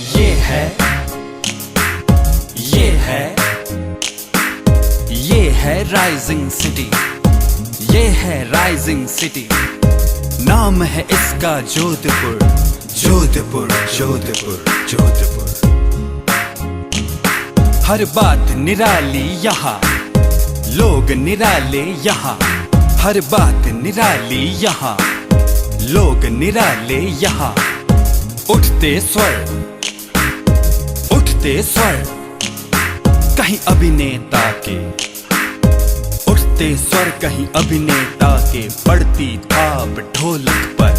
ये है ये है ये है राइजिंग सिटी, ये है राइजिंग सिटी। नाम है इसका जोधपुर, जोधपुर जोधपुर जोधपुर। हर बात निराली यहाँ, लोग निराले यहाँ। हर बात निराली यहाँ, लोग निराले यहाँ। उठते स्वर, उठते स्वर कहीं अभिनेता के, उठते स्वर कहीं अभिनेता के। पड़ती थाप ढोलक पर,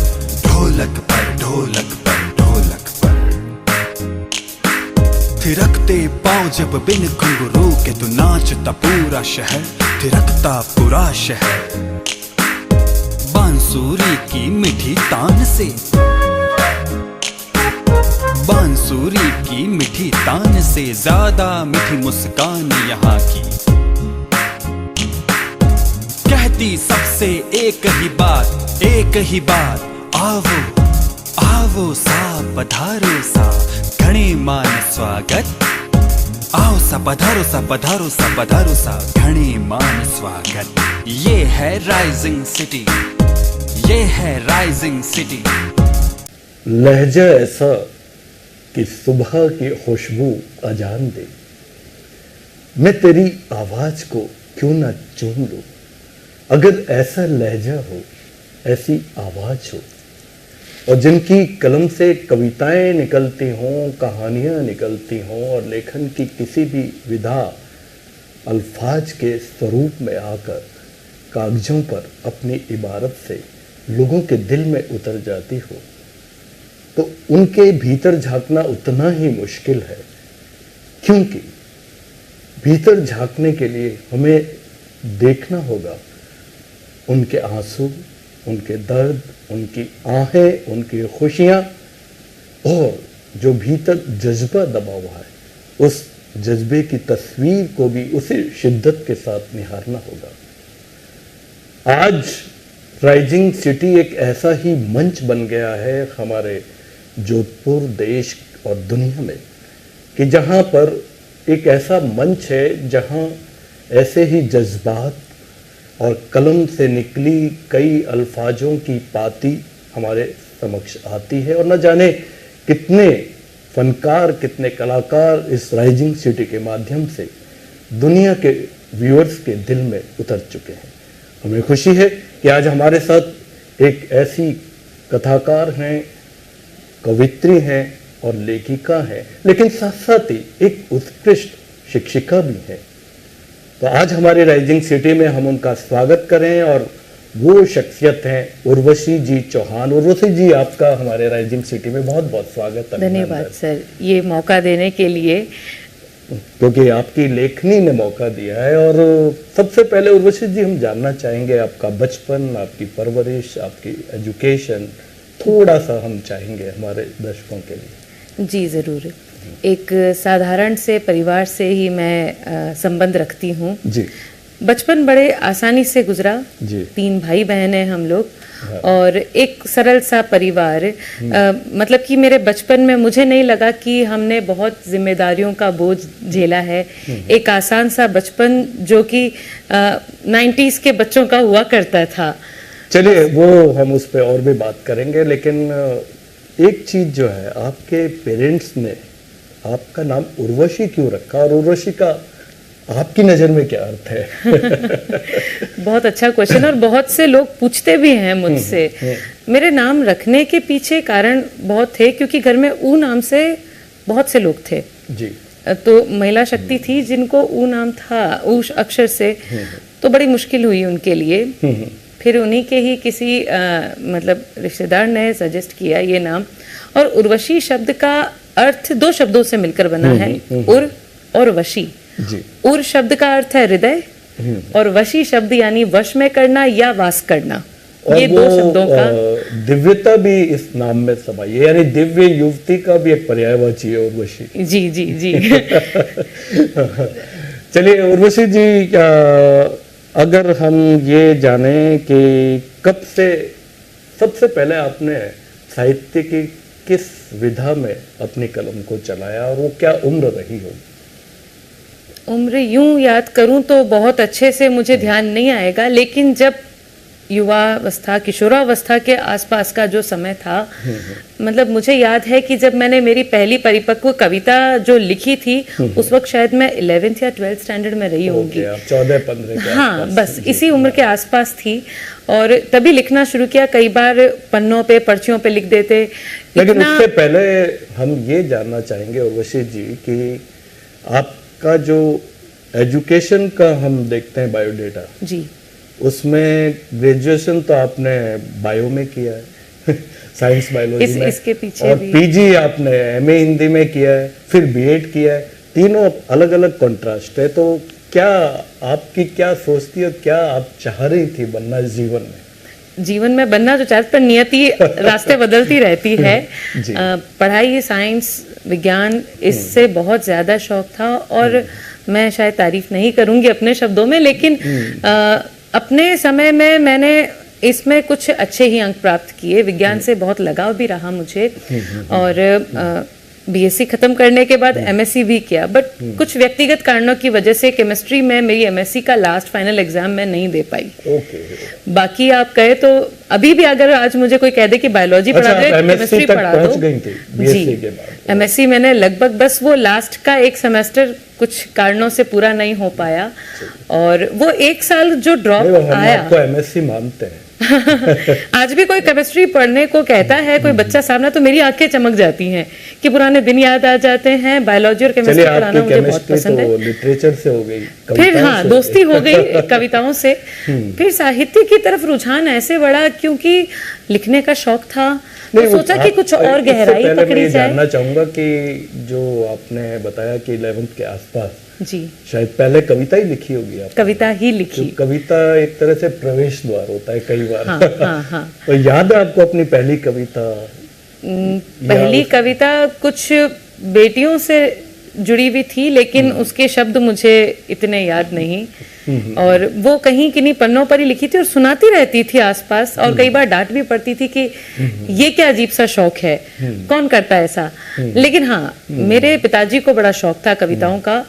ढोलक पर, ढोलक पर, ढोलक पर। थिरकते पांव जब बिन घुंघरू के, तो नाचता पूरा शहर, थिरकता पूरा शहर। बांसुरी की मीठी तान से, बांसुरी की मीठी तान से ज्यादा मीठी मुस्कान यहाँ की। कहती सबसे एक ही बात, एक ही बात। आवो आवो सा पधारो सा, घणे मान स्वागत। आओ सा पधारो सा, पधारो सा, पधारो सा, घणे मान स्वागत। ये है राइजिंग सिटी, ये है राइजिंग सिटी। लहजा ऐसा कि सुबह की खुशबू अजान दे। मैं तेरी आवाज को क्यों ना चूम लूं। अगर ऐसा लहजा हो, ऐसी आवाज हो, और जिनकी कलम से कविताएं निकलती हों, कहानियां निकलती हों, और लेखन की किसी भी विधा अल्फाज के स्वरूप में आकर कागजों पर अपनी इबारत से लोगों के दिल में उतर जाती हो, तो उनके भीतर झांकना उतना ही मुश्किल है। क्योंकि भीतर झांकने के लिए हमें देखना होगा उनके आंसू, उनके दर्द, उनकी आहें, उनकी खुशियां, और जो भीतर जज्बा दबा हुआ है, उस जज्बे की तस्वीर को भी उसी शिद्दत के साथ निहारना होगा। आज राइजिंग सिटी एक ऐसा ही मंच बन गया है हमारे जोधपुर देश और दुनिया में, कि जहां पर एक ऐसा मंच है जहां ऐसे ही जज्बात और कलम से निकली कई अल्फाजों की पाती हमारे समक्ष आती है। और न जाने कितने फनकार, कितने कलाकार इस राइजिंग सिटी के माध्यम से दुनिया के व्यूअर्स के दिल में उतर चुके हैं। हमें खुशी है कि आज हमारे साथ एक ऐसी कथाकार हैं, कवित्री हैं और लेखिका हैं, लेकिन साथ साथ ही एक उत्कृष्ट शिक्षिका भी हैं। तो आज हमारे राइजिंग सिटी में हम उनका स्वागत करें, और वो शख्सियत हैं उर्वशी जी चौहान। उर्वशी जी, आपका हमारे राइजिंग सिटी में बहुत बहुत स्वागत है। धन्यवाद सर, ये मौका देने के लिए, क्योंकि आपकी लेखनी ने मौका दिया है। और सबसे पहले उर्वशी जी, हम जानना चाहेंगे आपका बचपन, आपकी परवरिश, आपकी एजुकेशन, थोड़ा सा हम चाहेंगे हमारे दर्शकों के लिए। जी ज़रूर। एक साधारण से परिवार से ही मैं संबंध रखती हूँ जी। बचपन बड़े आसानी से गुजरा जी। 3 भाई बहन हैं हम लोग, हाँ। और एक सरल सा परिवार। मतलब कि मेरे बचपन में मुझे नहीं लगा कि हमने बहुत जिम्मेदारियों का बोझ झेला है। एक आसान सा बचपन जो कि 90s के बच्चों का हुआ करता था। चलिए, वो हम उस पर और भी बात करेंगे, लेकिन एक चीज जो है, आपके पेरेंट्स ने आपका नाम उर्वशी क्यों रखा, और उर्वशी का आपकी नज़र में क्या अर्थ है? बहुत अच्छा क्वेश्चन, और बहुत से लोग पूछते भी हैं मुझसे। मेरे नाम रखने के पीछे कारण बहुत थे, क्योंकि घर में ऊ नाम से बहुत से लोग थे जी। तो महिला शक्ति थी जिनको ऊ नाम था, ऊ अक्षर से, तो बड़ी मुश्किल हुई उनके लिए। फिर उन्हीं के ही किसी मतलब रिश्तेदार ने सजेस्ट किया ये नाम। और उर्वशी शब्द का अर्थ 2 शब्दों से मिलकर बना है, उर और वशी जी। उर शब्द का अर्थ है हृदय, और वशी शब्द यानी वश में करना या वास करना। ये 2 शब्दों का दिव्यता भी इस नाम में समाई है, यानी दिव्य युवती का भी एक पर्यायवाची है उर्वशी। जी जी जी। चलिए उर्वशी जी, अगर हम ये जाने कि कब से सबसे पहले आपने साहित्य की किस विधा में अपनी कलम को चलाया और वो क्या उम्र रही होगी? उम्र यूं याद करूं तो बहुत अच्छे से मुझे ध्यान नहीं आएगा, लेकिन जब युवावस्था किशोरावस्था के आसपास का जो समय था, मतलब मुझे याद है कि जब मैंने मेरी पहली परिपक्व कविता जो लिखी थी उस वक्त शायद मैं 11th या 12th स्टैंडर्ड में रही होंगी। 14-15 के हाँ, आसपास। बस इसी उम्र के आसपास थी और तभी लिखना शुरू किया। कई बार पन्नों पे पर्चियों पे लिख देते। लेकिन उससे पहले हम ये जानना चाहेंगे उर्वशी जी कि आपका जो एजुकेशन का हम देखते हैं बायोडेटा जी, उसमें ग्रेजुएशन तो आपने बायो में किया है साइंस बायोलॉजी में, इसके पीछे और भी पीजी आपने एमए हिंदी में किया है, फिर बीएड किया है। तीनों अलग अलग कॉन्ट्रास्ट है। तो क्या आपकी क्या सोच थी और क्या आप चाह रही थी बनना इस जीवन में? जीवन में बनना जो चाहते, पर नियति रास्ते बदलती रहती है। पढ़ाई, साइंस, विज्ञान, इससे बहुत ज्यादा शौक था और मैं शायद तारीफ नहीं करूंगी अपने शब्दों में, लेकिन अपने समय में मैंने इसमें कुछ अच्छे ही अंक प्राप्त किए। विज्ञान से बहुत लगाव भी रहा मुझे और बीएससी खत्म करने के बाद एमएससी भी किया, बट कुछ व्यक्तिगत कारणों की वजह से केमिस्ट्री में मेरी एमएससी का लास्ट फाइनल एग्जाम मैं नहीं दे पाई। बाकी आप कहे तो अभी भी अगर आज मुझे कोई कह दे कि बायोलॉजी पढ़ा दो, केमिस्ट्री पढ़ा दो, जी, एमएससी मैंने लगभग बस वो लास्ट का एक सेमेस्टर कुछ कारणों से पूरा नहीं हो पाया और वो एक साल जो ड्रॉप आया। आपको एमएससी मानते हैं आज भी कोई केमिस्ट्री पढ़ने को कहता है कोई बच्चा सामने, तो मेरी आंखें चमक जाती हैं कि पुराने दिन याद आ जाते हैं। बायोलॉजी और केमिस्ट्री पढ़ाना मुझे बहुत पसंद है। लिटरेचर से हो गई, फिर हाँ दोस्ती हो गई कविताओं से, फिर साहित्य की तरफ रुझान ऐसे बढ़ा क्योंकि लिखने का शौक था। तो सोचा कि कुछ और गहराई पकड़ी जाए। जानना चाहूंगा कि जो आपने बताया कि 11th के आसपास जी, शायद पहले कविता ही लिखी होगी आप? कविता ही लिखी। तो कविता एक तरह से प्रवेश द्वार होता है कई बार। हाँ, हाँ, हाँ। तो याद है आपको अपनी पहली कविता? पहली कविता कुछ बेटियों से जुड़ी हुई थी, लेकिन उसके शब्द मुझे इतने याद नहीं और वो कहीं किन्हीं पन्नों पर ही लिखी थी और सुनाती रहती थी आसपास और कई बार डांट भी पड़ती थी कि ये क्या अजीब सा शौक है, कौन करता है ऐसा। लेकिन हाँ, मेरे पिताजी को बड़ा शौक था कविताओं का।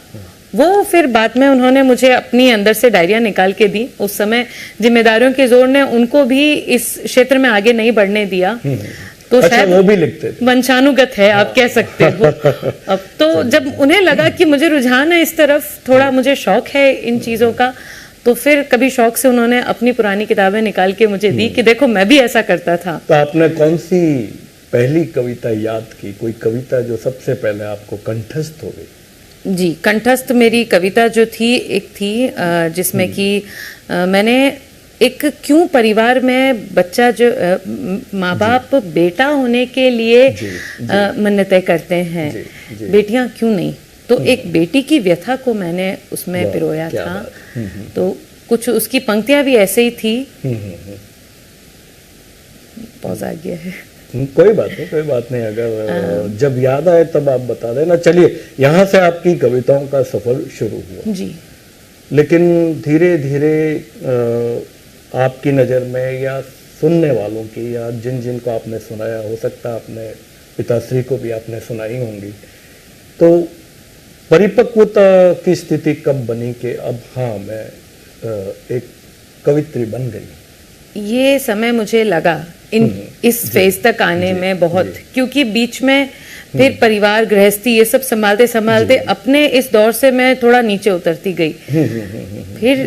वो फिर बाद में उन्होंने मुझे अपनी अंदर से डायरिया निकाल के दी। उस समय जिम्मेदारियों के जोर ने उनको भी इस क्षेत्र में आगे नहीं बढ़ने दिया, तो अच्छा, शायद वो भी लिखते थे। वंशानुगत है, आप कह सकते हो। अब तो जब उन्हें लगा कि मुझे रुझान है इस तरफ, थोड़ा मुझे शौक है इन चीजों का, तो फिर कभी शौक से उन्होंने अपनी पुरानी किताबें निकाल के मुझे दी कि देखो मैं भी ऐसा करता था। तो आपने कौन सी पहली कविता याद की? कोई कविता जो सबसे पहले आपको कंठस्थ हो गई? जी, कंठस्थ मेरी कविता जो थी, एक थी जिसमें कि मैंने एक क्यों परिवार में बच्चा जो माँ बाप बेटा होने के लिए मन्नतें करते हैं, बेटियां क्यों नहीं, तो एक बेटी की व्यथा को मैंने उसमें पिरोया था। तो कुछ उसकी पंक्तियां भी ऐसे ही थी। पॉज आ गया है। कोई बात नहीं। अगर जब याद आए तब आप बता देना। चलिए, यहाँ से आपकी कविताओं का सफर शुरू हुआ जी, लेकिन धीरे धीरे आपकी नज़र में या सुनने वालों की या जिन जिन को आपने सुनाया, हो सकता है आपने पिताश्री को भी आपने सुनाई होंगी, तो परिपक्वता की स्थिति कब बनी कि अब हाँ मैं एक कवित्री बन गई? ये समय मुझे लगा इस फेज तक आने में बहुत, क्योंकि बीच में फिर परिवार, गृहस्थी, ये सब संभालते संभालते अपने इस दौर से मैं थोड़ा नीचे उतरती गई। फिर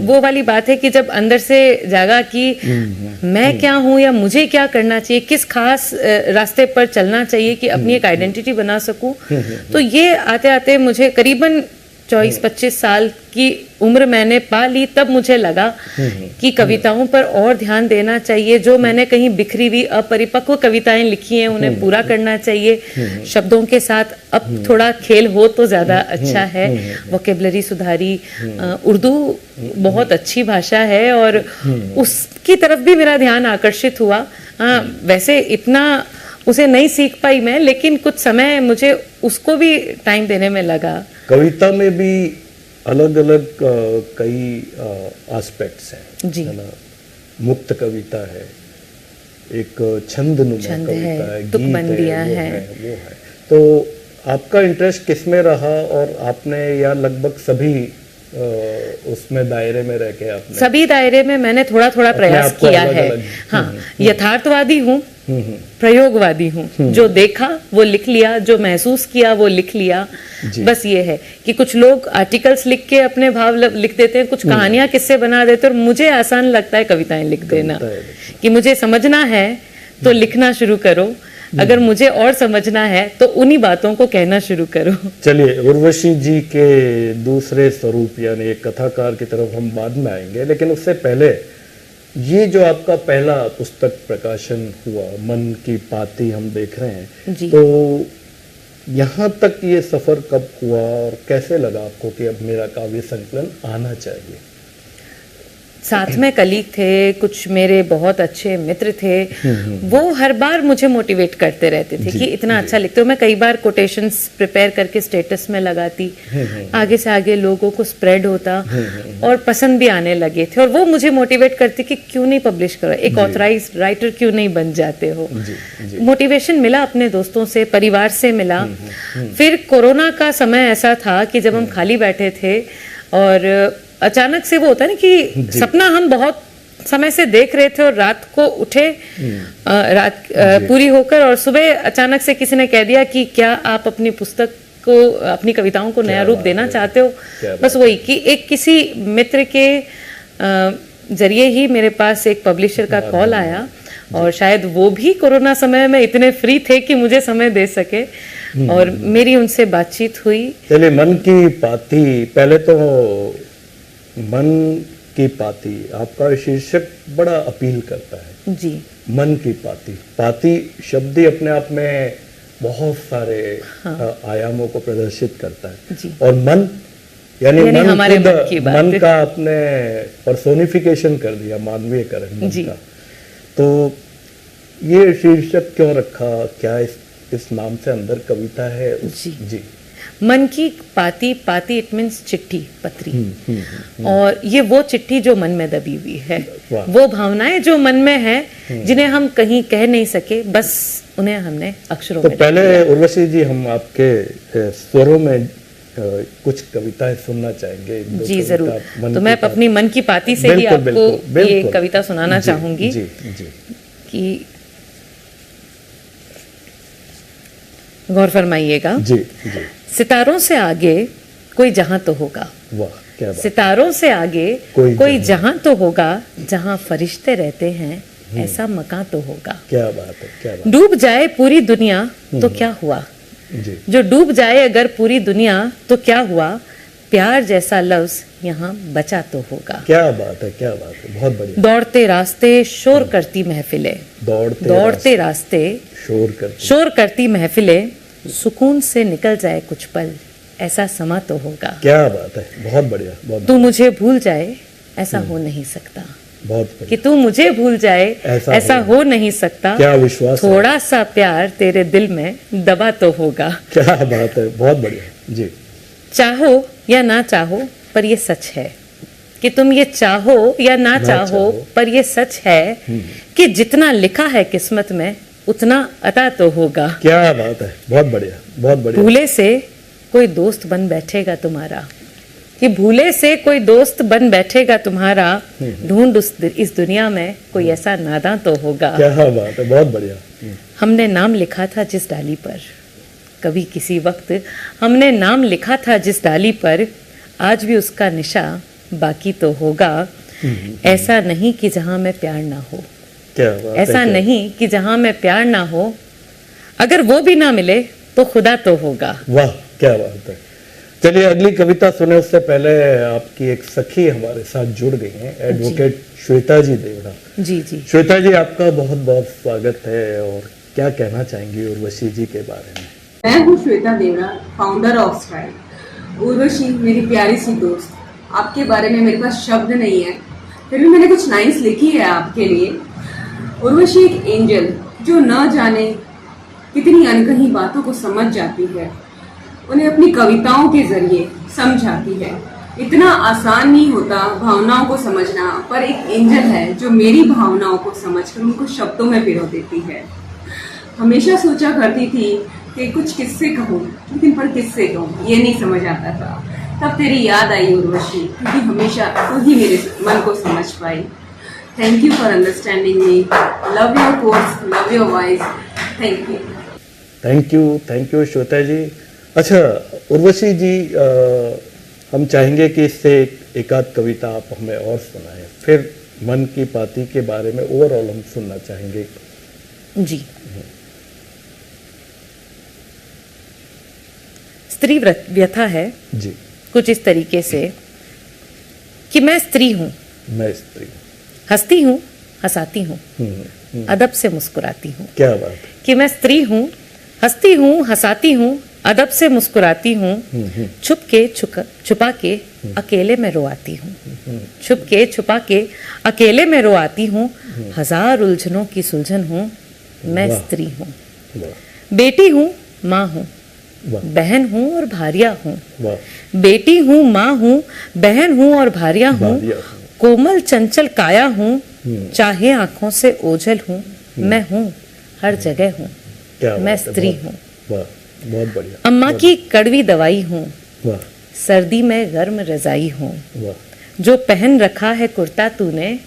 वो वाली बात है कि जब अंदर से जागा कि मैं क्या हूँ या मुझे क्या करना चाहिए, किस खास रास्ते पर चलना चाहिए कि अपनी एक आइडेंटिटी बना सकूं, तो ये आते आते मुझे करीबन 24-25 साल की उम्र मैंने पा ली। तब मुझे लगा कि कविताओं पर और ध्यान देना चाहिए। जो मैंने कहीं बिखरी हुई अपरिपक्व कविताएं लिखी हैं उन्हें पूरा करना चाहिए। शब्दों के साथ अब थोड़ा खेल हो तो ज्यादा अच्छा है। वोकेबलरी सुधारी, उर्दू बहुत अच्छी भाषा है और उसकी तरफ भी मेरा ध्यान आकर्षित हुआ। वैसे इतना उसे नहीं सीख पाई मैं, लेकिन कुछ समय मुझे उसको भी टाइम देने में लगा। कविता में भी अलग अलग कई एस्पेक्ट्स हैं जी, है ना। मुक्त कविता है, एक छंदनुमा छंद कविता है, तुकबंदियाँ गीत हैं। वो है। तो आपका इंटरेस्ट किसमें रहा और आपने या लगभग सभी उसमें दायरे में रह के आपने सभी दायरे में मैंने थोड़ा थोड़ा प्रयास आप को किया अलग है। अलग हाँ, यथार्थवादी हूँ, प्रयोगवादी हूँ। जो देखा वो लिख लिया, जो महसूस किया वो लिख लिया। बस ये है कि कुछ लोग आर्टिकल्स लिख के अपने भाव लिख देते हैं, कुछ कहानियां किस्से बना देते हैं, और मुझे आसान लगता है कविताएं लिख देना। कि मुझे समझना है तो लिखना शुरू करो, अगर मुझे और समझना है तो उन्हीं बातों को कहना शुरू करो। चलिए, उर्वशी जी के दूसरे स्वरूप यानी एक कथाकार की तरफ हम बाद में आएंगे, लेकिन उससे पहले ये जो आपका पहला पुस्तक प्रकाशन हुआ, मन की पाती, हम देख रहे हैं जी। तो यहाँ तक ये सफर कब हुआ और कैसे लगा आपको कि अब मेरा काव्य संकलन आना चाहिए? साथ में कलीग थे, कुछ मेरे बहुत अच्छे मित्र थे, वो हर बार मुझे मोटिवेट करते रहते थे कि इतना अच्छा लिखते हो। मैं कई बार कोटेशंस प्रिपेयर करके स्टेटस में लगाती, आगे से आगे लोगों को स्प्रेड होता और पसंद भी आने लगे थे, और वो मुझे मोटिवेट करते कि क्यों नहीं पब्लिश करो, एक ऑथराइज्ड राइटर क्यों नहीं बन जाते हो। मोटिवेशन मिला अपने दोस्तों से, परिवार से मिला। फिर कोरोना का समय ऐसा था कि जब हम खाली बैठे थे और अचानक से वो होता है ना कि सपना हम बहुत समय से देख रहे थे और रात को उठे, रात पूरी होकर, और सुबह अचानक से किसी ने कह दिया कि क्या आप अपनी पुस्तक को, अपनी कविताओं को नया रूप देना चाहते हो। बस वही कि एक किसी मित्र के जरिए ही मेरे पास एक पब्लिशर का कॉल आया, और शायद वो भी कोरोना समय में इतने फ्री थे कि मुझे समय दे सके, और मेरी उनसे बातचीत हुई। चलिए, मन की पाती, पहले तो मन की पाती, आपका शीर्षक बड़ा अपील करता है जी। मन की पाती। पाती शब्द ही अपने आप में बहुत सारे आयामों को प्रदर्शित करता है जी। और मन यानी मन हमारे मन की बात, मन का आपने पर्सोनिफिकेशन कर दिया, मानवीयकरण मन का। तो ये शीर्षक क्यों रखा? क्या इस नाम से अंदर कविता है? जी। मन की पाती, पाती इट मीन्स चिट्ठी, पत्री। और ये वो चिट्ठी जो मन में दबी हुई है, वो भावनाएं जो मन में है, जिन्हें हम कहीं कह नहीं सके, बस उन्हें हमने अक्षरों में। तो पहले उर्वशी जी, हम आपके स्वरों में कुछ कविताएं सुनना चाहेंगे। जी जरूर। तो मैं अपनी मन की पाती से ही आपको ये कविता सुनाना चाहूंगी कि गौर फरमाइएगा। जी। सितारों से आगे कोई जहां तो होगा। वाह, क्या बात। सितारों से आगे कोई जहां तो होगा, जहां फरिश्ते रहते हैं, ऐसा मकान तो होगा। क्या बात है, क्या बात। डूब जाए पूरी दुनिया तो क्या हुआ? जी। जो डूब जाए अगर पूरी दुनिया तो क्या हुआ? प्यार जैसा लफ्ज यहाँ बचा तो होगा। क्या बात है, क्या बात है, बहुत बढ़िया। दौड़ते रास्ते शोर करती महफिलें, दौड़ते रास्ते शोर करती महफिलें, सुकून से निकल जाए कुछ पल, ऐसा समा तो होगा। क्या बात है, बहुत बढ़िया, बहुत। तू मुझे भूल जाए ऐसा हो नहीं सकता। बहुत कि तू मुझे भूल जाए ऐसा हो नहीं सकता। क्या विश्वास। थोड़ा सा प्यार तेरे दिल में दबा तो होगा। क्या बात है, बहुत बढ़िया। जी। चाहो या ना चाहो पर ये सच है कि तुम ये चाहो या ना चाहो पर ये सच है कि जितना लिखा है किस्मत में उतना अता तो होगा। क्या बात है, बहुत बढ़िया, बहुत बढ़िया। भूले से कोई दोस्त बन बैठेगा तुम्हारा, कि भूले से कोई दोस्त बन बैठेगा तुम्हारा, ढूंढ इस दुनिया में कोई ऐसा नादां तो होगा। क्या बात है, बहुत बढ़िया। हमने नाम लिखा था जिस डाली पर, कभी किसी वक्त हमने नाम लिखा था जिस डाली पर, आज भी उसका निशा बाकी तो होगा। ऐसा नहीं कि जहां में प्यार ना हो, क्या बात ऐसा है, नहीं कि जहां में प्यार ना हो, अगर वो भी ना मिले तो खुदा तो होगा। वाह, क्या बात है। चलिए, अगली कविता सुने उससे पहले आपकी एक सखी हमारे साथ जुड़ गई हैं, एडवोकेट श्वेता जी देवड़ा। जी जी। श्वेता जी, आपका बहुत बहुत स्वागत है, और क्या कहना चाहेंगी उर्वशी जी के बारे में? मैं हूँ Shweta Devda, founder of style. Urvashi मेरी प्यारी सी दोस्त, आपके बारे में मेरे पास शब्द नहीं है, फिर भी मैंने कुछ लाइंस लिखी है आपके लिए। उर्वशी एक एंजल जो न जाने कितनी अनकही बातों को समझ जाती है, उन्हें अपनी कविताओं के जरिए समझाती है। इतना आसान नहीं होता भावनाओं को समझना, पर एक एंजल है जो मेरी भावनाओं को समझकर उनको शब्दों में पिरो देती है। हमेशा सोचा करती थी कि कुछ किससे कहूँ, लेकिन पर किससे कहूँ ये नहीं समझ आता था। तब तेरी याद आई उर्वशी, क्योंकि हमेशा तू ही मेरे मन को समझ पाई। Thank you for understanding me. Love your course, love your voice. Thank you. Thank you Shweta ji. अच्छा उर्वशी जी, हम चाहेंगे कि इससे एक आध कविता आप हमें और सुनाएं, फिर मन की पाती के बारे में ओवरऑल हम सुनना चाहेंगे। जी। स्त्री व्यथा है जी। कुछ इस तरीके से कि मैं स्त्री हूँ, मैं स्त्री हूँ, हंसती हूँ, हंसाती हूँ, अदब से मुस्कुराती हूँ। क्या बात है। कि मैं स्त्री हूँ, हंसती हूँ, हंसाती हूँ, अदब से मुस्कुराती हूँ, छुप के छुपा के अकेले में रोआती हूँ, छुप के छुपा के अकेले में रोआती हूँ, हजार उलझनों की सुलझन हूँ, मैं स्त्री हूँ। बेटी हूँ, माँ हूँ, बहन हूँ और भारिया हूँ, बेटी हूँ, माँ हूँ, बहन हूँ और भारिया हूँ, कोमल चंचल काया हूँ, चाहे आंखों से ओझल हूँ, मैं हूँ हर जगह हूँ, मैं स्त्री हूँ। बहुत बढ़िया। अम्मा की कड़वी दवाई हूँ, सर्दी में गर्म रजाई हूँ, जो पहन रखा है कुर्ता तूने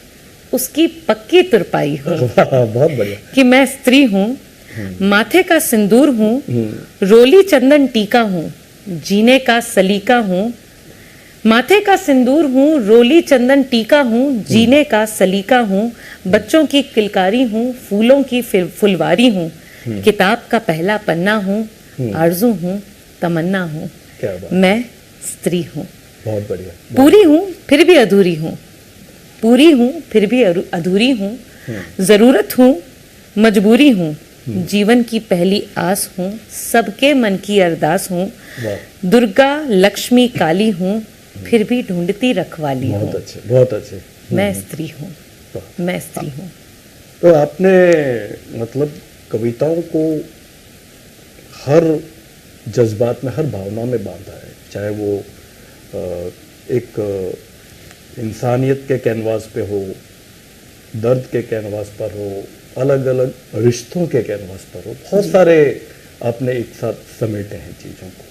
उसकी पक्की तुरपाई हूँ। बहुत बढ़िया। कि मैं स्त्री हूँ, माथे का सिंदूर हूँ, रोली चंदन टीका हूँ, जीने का सलीका हूँ, माथे का सिंदूर हूँ, रोली चंदन टीका हूँ, जीने का सलीका हूँ, बच्चों की किलकारी हूँ, फूलों की फुलवारी हूँ, किताब का पहला पन्ना हूँ, आरज़ू हूँ, तमन्ना हूँ, मैं स्त्री हूँ। बहुत बढ़िया। पूरी हूँ फिर भी अधूरी हूँ, पूरी हूँ फिर भी अधूरी हूँ, जरूरत हूँ, मजबूरी हूँ, जीवन की पहली आस हूँ, सबके मन की अरदास हूँ, दुर्गा लक्ष्मी काली हूँ, फिर भी ढूंढती रखवाली हूँ। बहुत अच्छे, बहुत अच्छे। मैं स्त्री हूँ, मैं स्त्री हूँ। तो आपने मतलब कविताओं को हर जज्बात में, हर भावना में बांधा है, चाहे वो एक इंसानियत के कैनवास पे हो, दर्द के कैनवास पर हो, अलग अलग रिश्तों के कैनवास पर हो, बहुत सारे आपने एक साथ समेटे हैं चीज़ों को।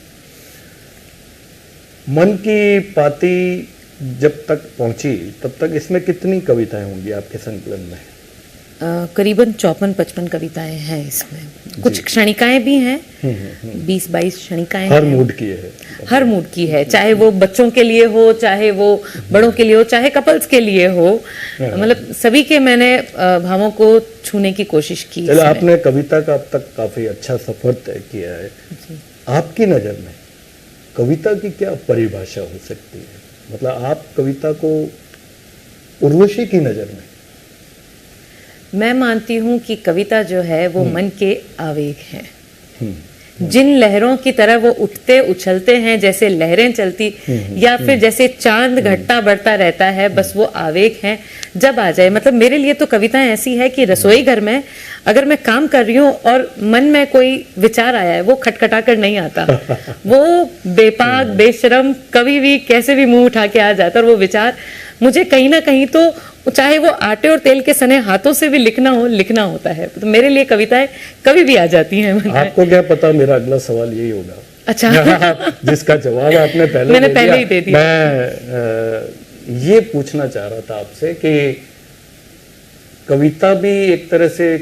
मन की पाती जब तक पहुंची तब तक इसमें कितनी कविताएं होंगी आपके संकलन में? करीबन 54-55 कविताएं हैं इसमें, कुछ क्षणिकाएं भी हैं, 20-22 क्षणिकाएं हर मूड की है, हर मूड की है, चाहे वो बच्चों के लिए हो, चाहे वो बड़ों के लिए हो, चाहे कपल्स के लिए हो, मतलब सभी के मैंने भावों को छूने की कोशिश की। चलो, आपने कविता का अब तक काफी अच्छा सफर तय किया है। आपकी नजर में कविता की क्या परिभाषा हो सकती है? मतलब आप कविता को उर्वशी की नजर में? मैं मानती हूँ कि कविता जो है वो मन के आवेग हैं, जिन लहरों की तरह वो उठते उछलते हैं, जैसे लहरें चलती, या फिर जैसे चांद घटता बढ़ता रहता है, बस वो आवेग हैं। जब आ जाए, मतलब मेरे लिए तो कविताएं ऐसी है कि रसोई घर में अगर मैं काम कर रही हूँ और मन में कोई विचार आया है, वो खटखटा कर नहीं आता, वो बेपाक बेशरम कभी भी कैसे भी मुंह उठा के आ जाता, और वो विचार मुझे कहीं ना कहीं तो चाहे वो आटे और तेल के सने हाथों से भी लिखना हो, लिखना होता है। तो मेरे लिए कविताएं कभी भी आ जाती हैं। आपको क्या पता, मेरा अगला सवाल यही होगा। अच्छा। जिसका जवाब आपने मैंने पहले ही दे दिया। मैं ये पूछना चाह रहा था आपसे कि कविता भी एक तरह से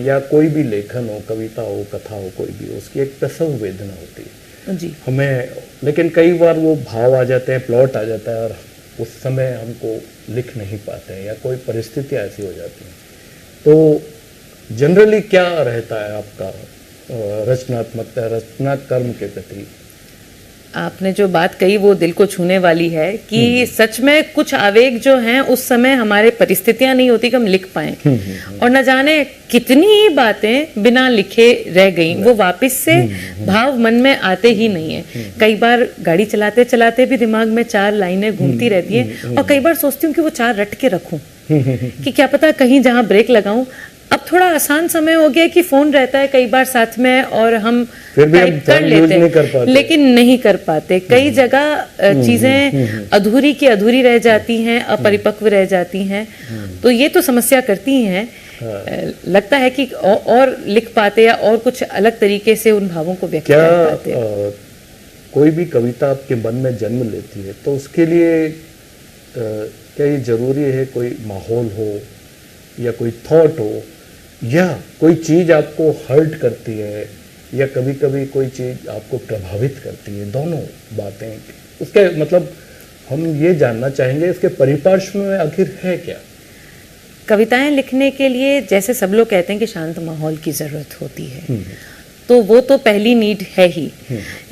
या कोई भी लेखन हो, कविता हो, कथा हो, कोई भी हो, उसकी एक प्रसव वेदना होती है जी हमें, लेकिन कई बार वो भाव आ जाते हैं, प्लॉट आ जाता है और उस समय हमको लिख नहीं पाते हैं या कोई परिस्थितियाँ ऐसी हो जाती हैं। तो जनरली क्या रहता है आपका रचनात्मकता, रचना कर्म के प्रति? आपने जो बात कही वो दिल को छूने वाली है कि सच में कुछ आवेग जो हैं उस समय हमारे परिस्थितियां नहीं होती कि हम लिख पाएं, और न जाने कितनी बातें बिना लिखे रह गई, वो वापस से भाव मन में आते ही नहीं है। कई बार गाड़ी चलाते चलाते भी दिमाग में 4 लाइनें घूमती रहती हैं, और कई बार सोचती हूँ कि वो 4 रट के रखूं कि क्या पता कहीं जहाँ ब्रेक लगाऊं अब थोड़ा आसान समय हो गया कि फोन रहता है कई बार साथ में और हम फिर भी टाइप कर लेते हैं, लेकिन नहीं कर पाते। कई जगह चीजें अधूरी की अधूरी रह जाती हैं, अपरिपक्व रह जाती हैं, तो ये तो समस्या करती हैं। लगता है कि और लिख पाते या और कुछ अलग तरीके से उन भावों को व्यक्त कर पाते। कोई भी कविता आपके मन में जन्म लेती है तो उसके लिए क्या ये जरूरी है कोई माहौल हो या कोई थॉट हो या कोई चीज आपको हर्ट करती है या कभी कभी कोई चीज आपको प्रभावित करती है, दोनों बातें उसके मतलब हम ये जानना चाहेंगे इसके परिपार्श्व में आखिर है क्या। कविताएं लिखने के लिए जैसे सब लोग कहते हैं कि शांत माहौल की जरूरत होती है, तो वो तो पहली नीड है ही।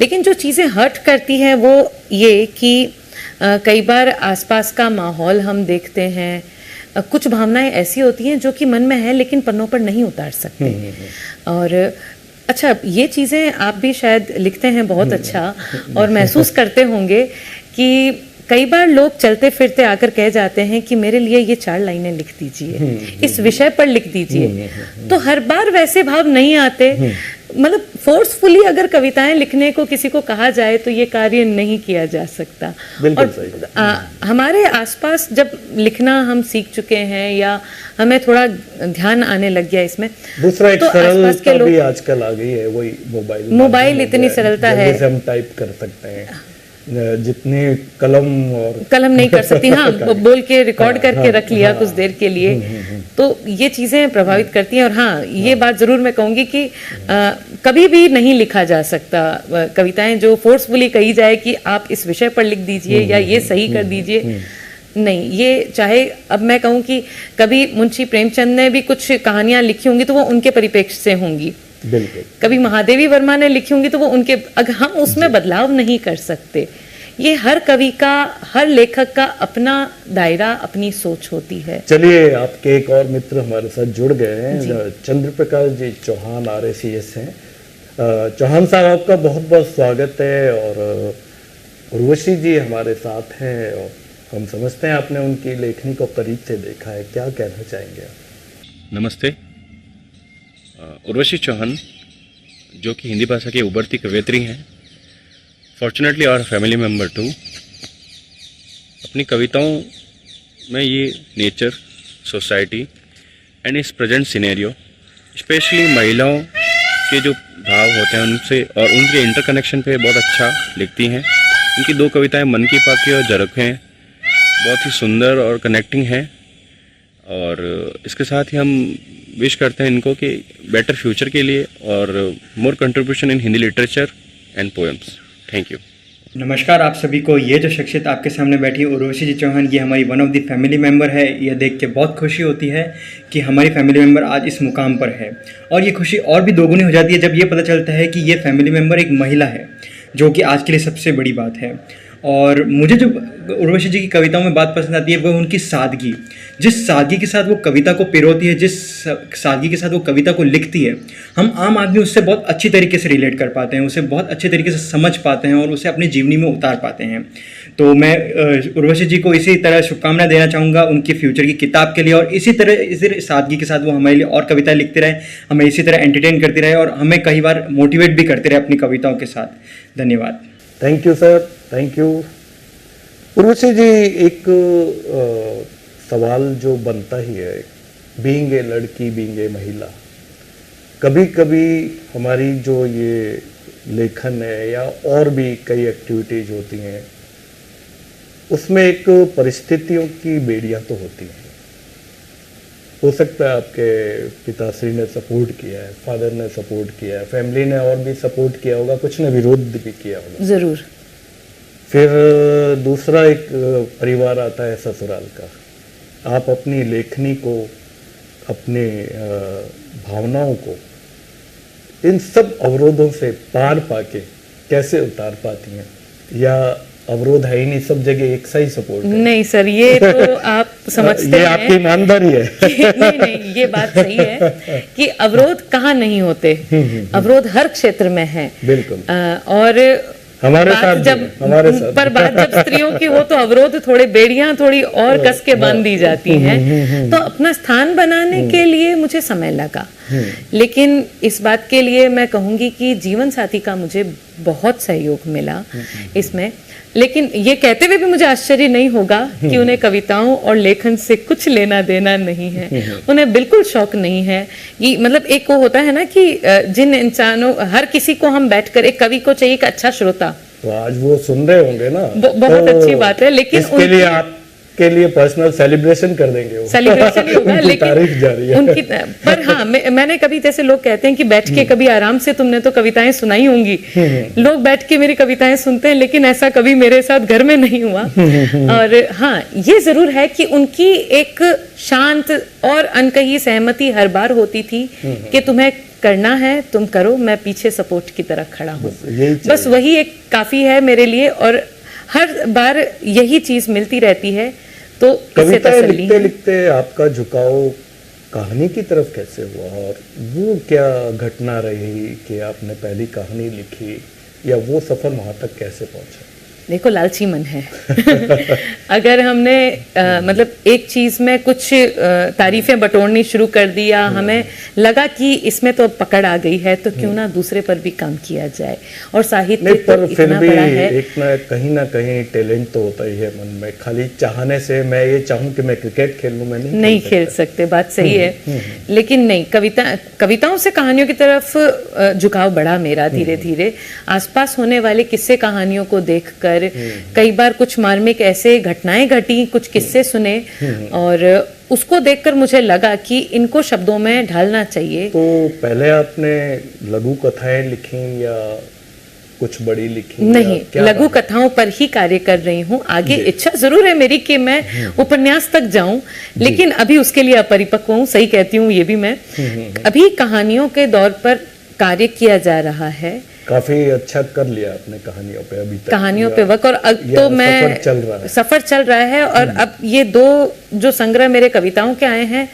लेकिन जो चीजें हर्ट करती हैं वो ये कि कई बार आसपास का माहौल हम देखते हैं, कुछ भावनाएं ऐसी होती हैं जो कि मन में है लेकिन पन्नों पर नहीं उतार सकते। और अच्छा, ये चीजें आप भी शायद लिखते हैं बहुत अच्छा और महसूस करते होंगे कि कई बार लोग चलते फिरते आकर कह जाते हैं कि मेरे लिए ये 4 लाइनें लिख दीजिए, इस विषय पर लिख दीजिए। तो हर बार वैसे भाव नहीं आते, मतलब फोर्सफुली अगर कविताएं लिखने को किसी को कहा जाए तो ये कार्य नहीं किया जा सकता। और हमारे आसपास जब लिखना हम सीख चुके हैं या हमें थोड़ा ध्यान आने लग गया इसमें, दूसरा एक तो सरलता भी आजकल आ गई है, वही मोबाइल इतनी सरलता है, हम टाइप कर सकते हैं, जितनी कलम नहीं कर सकती। हाँ, बोल के रिकॉर्ड करके रख लिया कुछ देर के लिए, तो ये चीजें प्रभावित करती हैं। और हाँ, ये बात जरूर मैं कहूंगी कि कभी भी नहीं लिखा जा सकता कविताएं जो फोर्सफुली कही जाए कि आप इस विषय पर लिख दीजिए या ये सही कर दीजिए, नहीं। ये चाहे अब मैं कहूँ कि कभी मुंशी प्रेमचंद ने भी कुछ कहानियां लिखी होंगी तो वो उनके परिप्रेक्ष्य से होंगी, बिल्कुल। कभी महादेवी वर्मा ने लिखी होंगी तो वो उनके, अगर हम उसमें बदलाव नहीं कर सकते। ये हर कवि का, हर लेखक का अपना दायरा, अपनी सोच होती है। चलिए, आपके एक और मित्र हमारे साथ जुड़ गए हैं, चंद्र प्रकाश जी चौहान RACS हैं। चौहान साहब, आपका बहुत बहुत स्वागत है। और उर्वशी जी हमारे साथ हैं और हम समझते हैं आपने उनकी लेखनी को करीब से देखा है, क्या कहना चाहेंगे आप? नमस्ते। उर्वशी चौहान जो कि हिंदी भाषा की उभरती कवयित्री हैं, फॉर्चुनेटली और फैमिली मेम्बर टू। अपनी कविताओं में ये नेचर, सोसाइटी एंड इस प्रेजेंट सिनेरियो, स्पेशली महिलाओं के जो भाव होते हैं उनसे और उनके इंटरकनेक्शन पे बहुत अच्छा लिखती हैं। इनकी 2 कविताएं मन की पाकी और झरखें बहुत ही सुंदर और कनेक्टिंग हैं। और इसके साथ ही हम विश करते हैं इनको कि बेटर फ्यूचर के लिए और more contribution in Hindi literature and poems. Thank you. नमस्कार आप सभी को। ये जो शख्सियत आपके सामने बैठी है उर्वशी जी चौहान, ये हमारी one of the family member है। यह देख के बहुत खुशी होती है कि हमारी फैमिली मेम्बर आज इस मुकाम पर है। और ये खुशी और भी दोगुनी हो जाती है जब ये पता चलता है कि ये फैमिली मेम्बर एक महिला है, जो कि आज के लिए सबसे बड़ी बात है। और मुझे जो उर्वशी जी की कविताओं में बात पसंद आती है वो उनकी सादगी, जिस सादगी के साथ वो कविता को पिरोती है, जिस सादगी के साथ वो कविता को लिखती है, हम आम आदमी उससे बहुत अच्छी तरीके से रिलेट कर पाते हैं, उसे बहुत अच्छे तरीके से समझ पाते हैं और उसे अपनी जीवनी में उतार पाते हैं। तो मैं उर्वशी जी को इसी तरह शुभकामनाएं देना चाहूँगा उनकी फ्यूचर की किताब के लिए, और इसी सादगी के साथ वो हमारे लिए और कविताएं लिखते रहे, हमें इसी तरह एंटरटेन करती रहे और हमें कई बार मोटिवेट भी करते रहे अपनी कविताओं के साथ। धन्यवाद। Thank you sir, thank you. Urvashi ji, एक सवाल जो बनता ही है, बीइंग ए लड़की, बीइंग ए महिला, कभी कभी हमारी जो ये लेखन है या और भी कई एक्टिविटीज होती हैं, उसमें एक परिस्थितियों की बेड़ियां तो होती हैं। हो सकता है आपके पिताश्री ने सपोर्ट किया है, फादर ने सपोर्ट किया है, फैमिली ने और भी सपोर्ट किया होगा, कुछ ने विरोध भी किया होगा जरूर। फिर दूसरा एक परिवार आता है ससुराल का। आप अपनी लेखनी को, अपने भावनाओं को इन सब अवरोधों से पार पाके कैसे उतार पाती हैं? या अवरोध है ही नहीं, सब जगह एक सा ही सपोर्ट है? नहीं सर, ये तो आप समझते हैं, ये आपकी ईमानदारी है। नहीं, ये बात सही है कि अवरोध कहाँ नहीं होते, अवरोध हर क्षेत्र में है। बिल्कुल। और हमारे बात साथ भी जब है, हमारे साथ पर बात जब स्त्रियों की हो तो अवरोध थोड़े, बेड़ियां थोड़ी और कस के बांध दी जाती हैं। तो अपना स्थान बनाने के लिए मुझे समय लगा, लेकिन इस बात के लिए मैं कहूंगी कि जीवन साथी का मुझे बहुत सहयोग मिला इसमें। लेकिन ये कहते हुए भी मुझे आश्चर्य नहीं होगा कि उन्हें कविताओं और लेखन से कुछ लेना देना नहीं है, उन्हें बिल्कुल शौक नहीं है। ये मतलब एक वो होता है ना कि जिन इंसानों, हर किसी को हम बैठकर, एक कवि को चाहिए एक अच्छा श्रोता, तो आज वो सुन रहे होंगे ना, बहुत तो अच्छी बात है। लेकिन इसके लिए आपके लिए पर्सनल सेलिब्रेशन कर देंगे वो। सेलिब्रेशन ही होगा, उनकी लेकिन तारीफ जारी है। उनकी, पर हाँ, मैंने कभी, जैसे लोग कहते हैं कि बैठ के कभी आराम से तुमने तो कविताएं सुनाई होंगी, लोग बैठ के मेरी कविताएं सुनते हैं, लेकिन ऐसा कभी मेरे साथ घर में नहीं हुआ। और हाँ, ये जरूर है कि उनकी एक शांत और अनकही सहमति हर बार होती थी कि तुम्हें करना है तुम करो, मैं पीछे सपोर्ट की तरह खड़ा हूँ। बस वही एक काफी है मेरे लिए, और हर बार यही चीज मिलती रहती है। तो कविताएं लिखते लिखते आपका झुकाव कहानी की तरफ कैसे हुआ, और वो क्या घटना रही कि आपने पहली कहानी लिखी, या वो सफर वहां तक कैसे पहुंचा? देखो, लालची मन है। अगर हमने मतलब एक चीज में कुछ तारीफें बटोरनी शुरू कर दिया, हमें लगा कि इसमें तो अब पकड़ आ गई है, तो क्यों ना दूसरे पर भी काम किया जाए। और साहित्य तो इतना बड़ा है, एक ना कहीं टैलेंट तो होता ही है मन में। खाली चाहने से मैं ये चाहूं कि मैं क्रिकेट खेल लूं, मैं नहीं खेल सकते, बात सही है। लेकिन नहीं, कविताओं से कहानियों की तरफ झुकाव बढ़ा मेरा धीरे धीरे। आसपास होने वाले किस्से कहानियों को देखकर कई बार कुछ मार्मिक ऐसे घटनाएं घटी, कुछ किस्से सुने, और उसको देखकर मुझे लगा कि इनको शब्दों में ढालना चाहिए। तो पहले आपने लघु कथाएं लिखी या कुछ बड़ी लिखी? नहीं, लघु कथाओं पर ही कार्य कर रही हूँ। आगे इच्छा जरूर है मेरी कि मैं उपन्यास तक जाऊं, लेकिन अभी उसके लिए अपरिपक्व हूँ। सही कहती हूँ ये भी मैं। अभी कहानियों के दौर पर कार्य किया जा रहा है। काफी अच्छा कर लिया आपने कहानियों पे अभी तक, कहानियों पे वक्त, और अब तो मैं सफर चल रहा है। और अब ये 2 जो संग्रह मेरे कविताओं के आए हैं,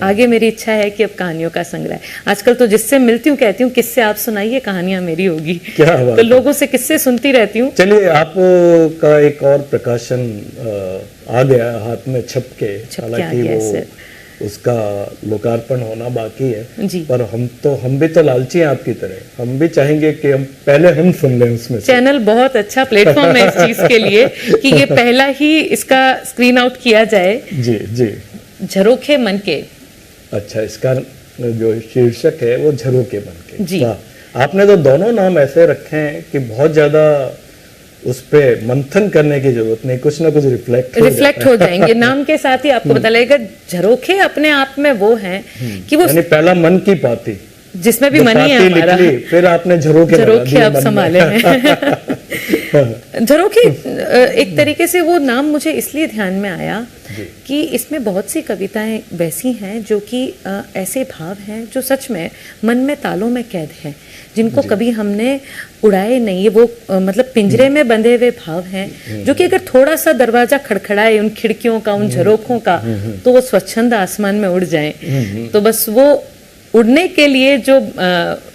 आगे मेरी इच्छा है कि अब कहानियों का संग्रह। आजकल तो जिससे मिलती हूँ कहती हूँ किससे आप सुनाइए, कहानियां मेरी होगी। तो लोगों से किससे सुनती रहती हूँ। चलिए, आपका एक और प्रकाशन आ गया हाथ में, छप के, हालांकि वो उसका लोकार्पण होना बाकी है जी। पर हम भी तो लालची हैं आपकी तरह। हम भी चाहेंगे कि हम सुन लें उसमें। चैनल बहुत अच्छा प्लेटफॉर्म है इस चीज के लिए कि ये पहला ही इसका स्क्रीन आउट किया जाए। जी जी। झरोखे मन के। अच्छा, इसका जो शीर्षक है वो झरोखे मन के जी। आपने तो दोनों नाम ऐसे रखे हैं कि बहुत ज्यादा उस पे मंथन करने की जरूरत नहीं, कुछ ना कुछ रिफ्लेक्ट हो जाएंगे। नाम के साथ ही आपको पता लगेगा। झरोखे अपने आप में वो हैं कि वो पहला मन की पाती, जिसमें भी मन ही है हमारा, फिर आपने झरोखे अब संभाले हैं। झरोखे एक तरीके से वो नाम मुझे इसलिए ध्यान में आया कि इसमें बहुत सी कविताएं वैसी हैं जो कि ऐसे भाव हैं जो सच में मन में तालों में कैद हैं, जिनको कभी हमने उड़ाए नहीं। वो मतलब पिंजरे में बंधे हुए भाव हैं जो कि अगर थोड़ा सा दरवाजा खड़खड़ाए उन खिड़कियों का, उन झरोखों का, तो वो स्वच्छंद आसमान में उड़ जाएं। तो बस वो उड़ने के लिए जो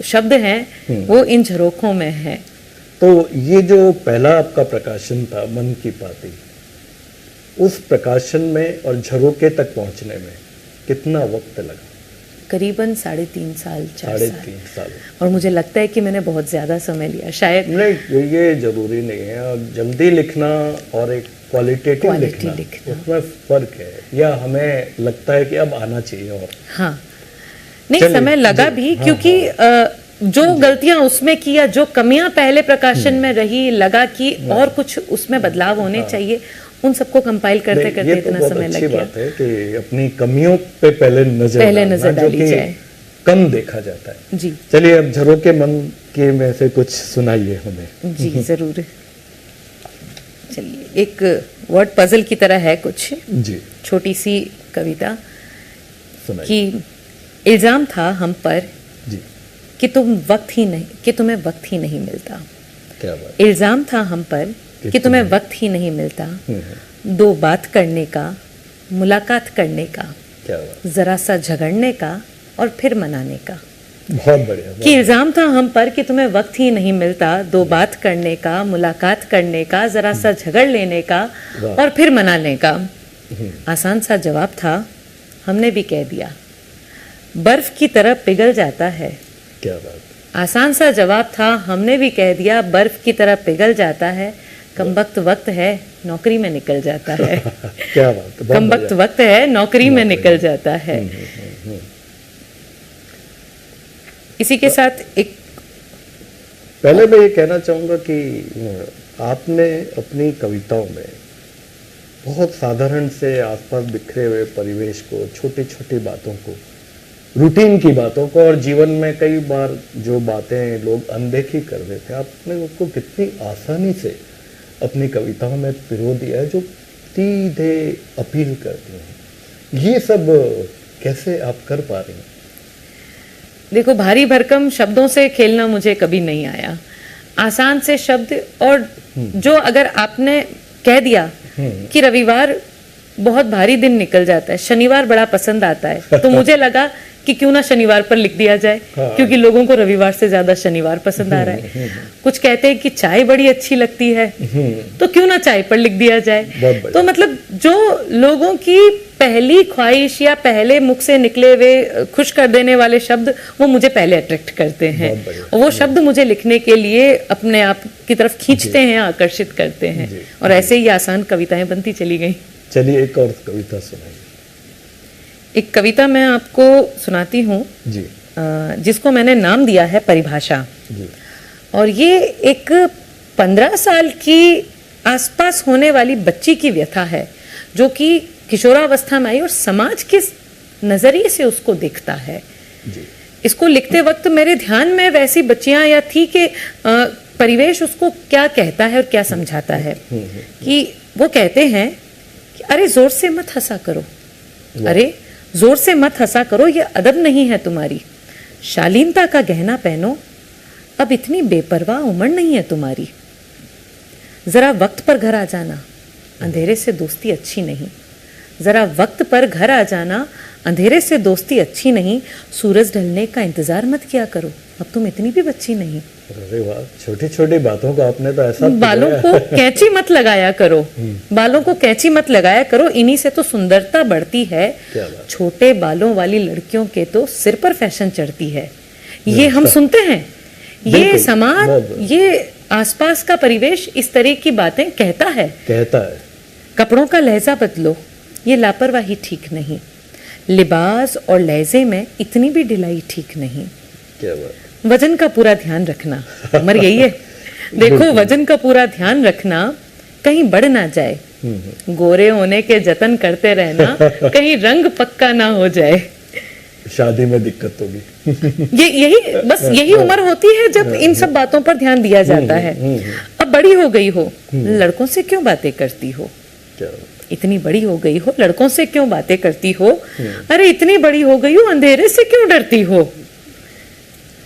शब्द हैं वो इन झरोखों में है। तो ये जो पहला आपका प्रकाशन था, मन की पाती, उस प्रकाशन में और झरोके तक पहुंचने में कितना वक्त लगा? करीबन 3.5 साल, 4 साल। और मुझे लगता है कि मैंने बहुत ज्यादा समय लिया शायद। नहीं, ये जरूरी नहीं है। जल्दी लिखना और एक क्वालिटेटिव लिखना, उसमें फर्क है। या हमें लगता है कि अब आना चाहिए और हाँ, नहीं समय लगा भी, क्योंकि जो गलतियां उसमें किया, जो कमियां पहले प्रकाशन में रही, लगा कि और कुछ उसमें बदलाव होने चाहिए, उन सबको कंपाइल करते करते इतना समय लग गया। बात है कि अपनी कमियों पे पहले नजर डाली जाए, कम देखा जाता है जी। चलिए, अब झरोखे मन के में से कुछ सुनाइए हमें। जी जरूर। चलिए, एक वर्ड पजल की तरह है कुछ जी, छोटी सी कविता सुनाइए। कि इल्जाम था हम पर जी कि तुम्हें वक्त ही नहीं मिलता। क्या बात। इल्जाम था हम पर कि तुम्हें वक्त ही नहीं मिलता, 2 बात करने का, मुलाकात करने का, क्या बात। जरा सा झगड़ने का और फिर मनाने का। बहुत बढ़िया। कि इल्जाम था हम पर कि तुम्हें वक्त ही नहीं मिलता दो बात करने का, मुलाकात करने का, जरा सा झगड़ लेने का और फिर मनाने का। आसान सा जवाब था, हमने भी कह दिया, बर्फ की तरह पिघल जाता है। क्या बात। आसान सा जवाब था, हमने भी कह दिया, बर्फ की तरह पिघल जाता है। कमबख्त वक्त है, नौकरी में निकल जाता है। क्या बात। कमबख्त वक्त है, नौकरी में निकल जाता है। इसी के साथ एक पहले मैं ये कहना चाहूंगा कि आपने अपनी कविताओं में बहुत साधारण से आसपास बिखरे हुए परिवेश को, छोटी छोटी बातों को, रूटीन की बातों को और जीवन में कई बार जो बातें लोग अनदेखी कर देते हैं, आपने उसको कितनी आसानी से अपनी कविताओं में पिरो दिया है, जो सीधे अपील करती हैं। ये सब कैसे आप कर पा रही हैं? देखो, भारी भरकम शब्दों से खेलना मुझे कभी नहीं आया। आसान से शब्द, और जो अगर आपने कह दिया कि रविवार बहुत भारी दिन निकल जाता है, शनिवार बड़ा पसंद आता है, तो मुझे लगा कि क्यों ना शनिवार पर लिख दिया जाए, क्योंकि लोगों को रविवार से ज्यादा शनिवार पसंद आ रहा है। कुछ कहते हैं कि चाय बड़ी अच्छी लगती है, तो क्यों ना चाय पर लिख दिया जाए। तो मतलब जो लोगों की पहली ख्वाहिश या पहले मुख से निकले हुए खुश कर देने वाले शब्द, वो मुझे पहले अट्रैक्ट करते हैं, और वो शब्द मुझे लिखने के लिए अपने आप की तरफ खींचते हैं, आकर्षित करते हैं, और ऐसे ही आसान कविताएं बनती चली गई। चलिए एक और कविता सुनाइए। एक कविता मैं आपको सुनाती हूँ जी, जिसको मैंने नाम दिया है परिभाषा। जी। और ये एक 15 साल की आसपास होने वाली बच्ची की व्यथा है, जो कि किशोरावस्था में आई और समाज के नजरिए से उसको देखता है। जी। इसको लिखते वक्त मेरे ध्यान में वैसी बच्चियां या थी कि परिवेश उसको क्या कहता है और क्या समझाता है। कि वो कहते हैं कि अरे जोर से मत हंसा करो, अरे जोर से मत हंसा करो, ये अदब नहीं है तुम्हारी, शालीनता का गहना पहनो, अब इतनी बेपरवाह उम्र नहीं है तुम्हारी, जरा वक्त पर घर आ जाना, अंधेरे से दोस्ती अच्छी नहीं, जरा वक्त पर घर आ जाना, अंधेरे से दोस्ती अच्छी नहीं, सूरज ढलने का इंतजार मत किया करो, अब तुम इतनी भी बच्ची नहीं। अरे वाह, छोटी छोटी बातों को आपने तो ऐसा बालों को कैंची मत लगाया करो, बालों को कैंची मत लगाया करो, इन्हीं से तो सुंदरता बढ़ती है, छोटे बालों वाली लड़कियों के तो सिर पर फैशन चढ़ती है। ये हम सुनते हैं, ये समाज, ये आसपास का परिवेश इस तरह की बातें कहता है। कपड़ों का लहजा बदलो, ये लापरवाही ठीक नहीं, लिबास और लहजे में इतनी भी ढिलाई ठीक नहीं, क्या बात। वजन का पूरा ध्यान रखना, उम्र यही है। देखो, वजन का पूरा ध्यान रखना, कहीं बढ़ ना जाए, गोरे होने के जतन करते रहना, कहीं रंग पक्का ना हो जाए, शादी में दिक्कत होगी। यही उम्र होती है जब इन सब बातों पर ध्यान दिया जाता है। अब बड़ी हो गई हो, लड़कों से क्यों बातें करती हो, इतनी बड़ी हो गई हो, लड़कों से क्यों बातें करती हो, अरे इतनी बड़ी हो गई हो, अंधेरे से क्यों डरती हो,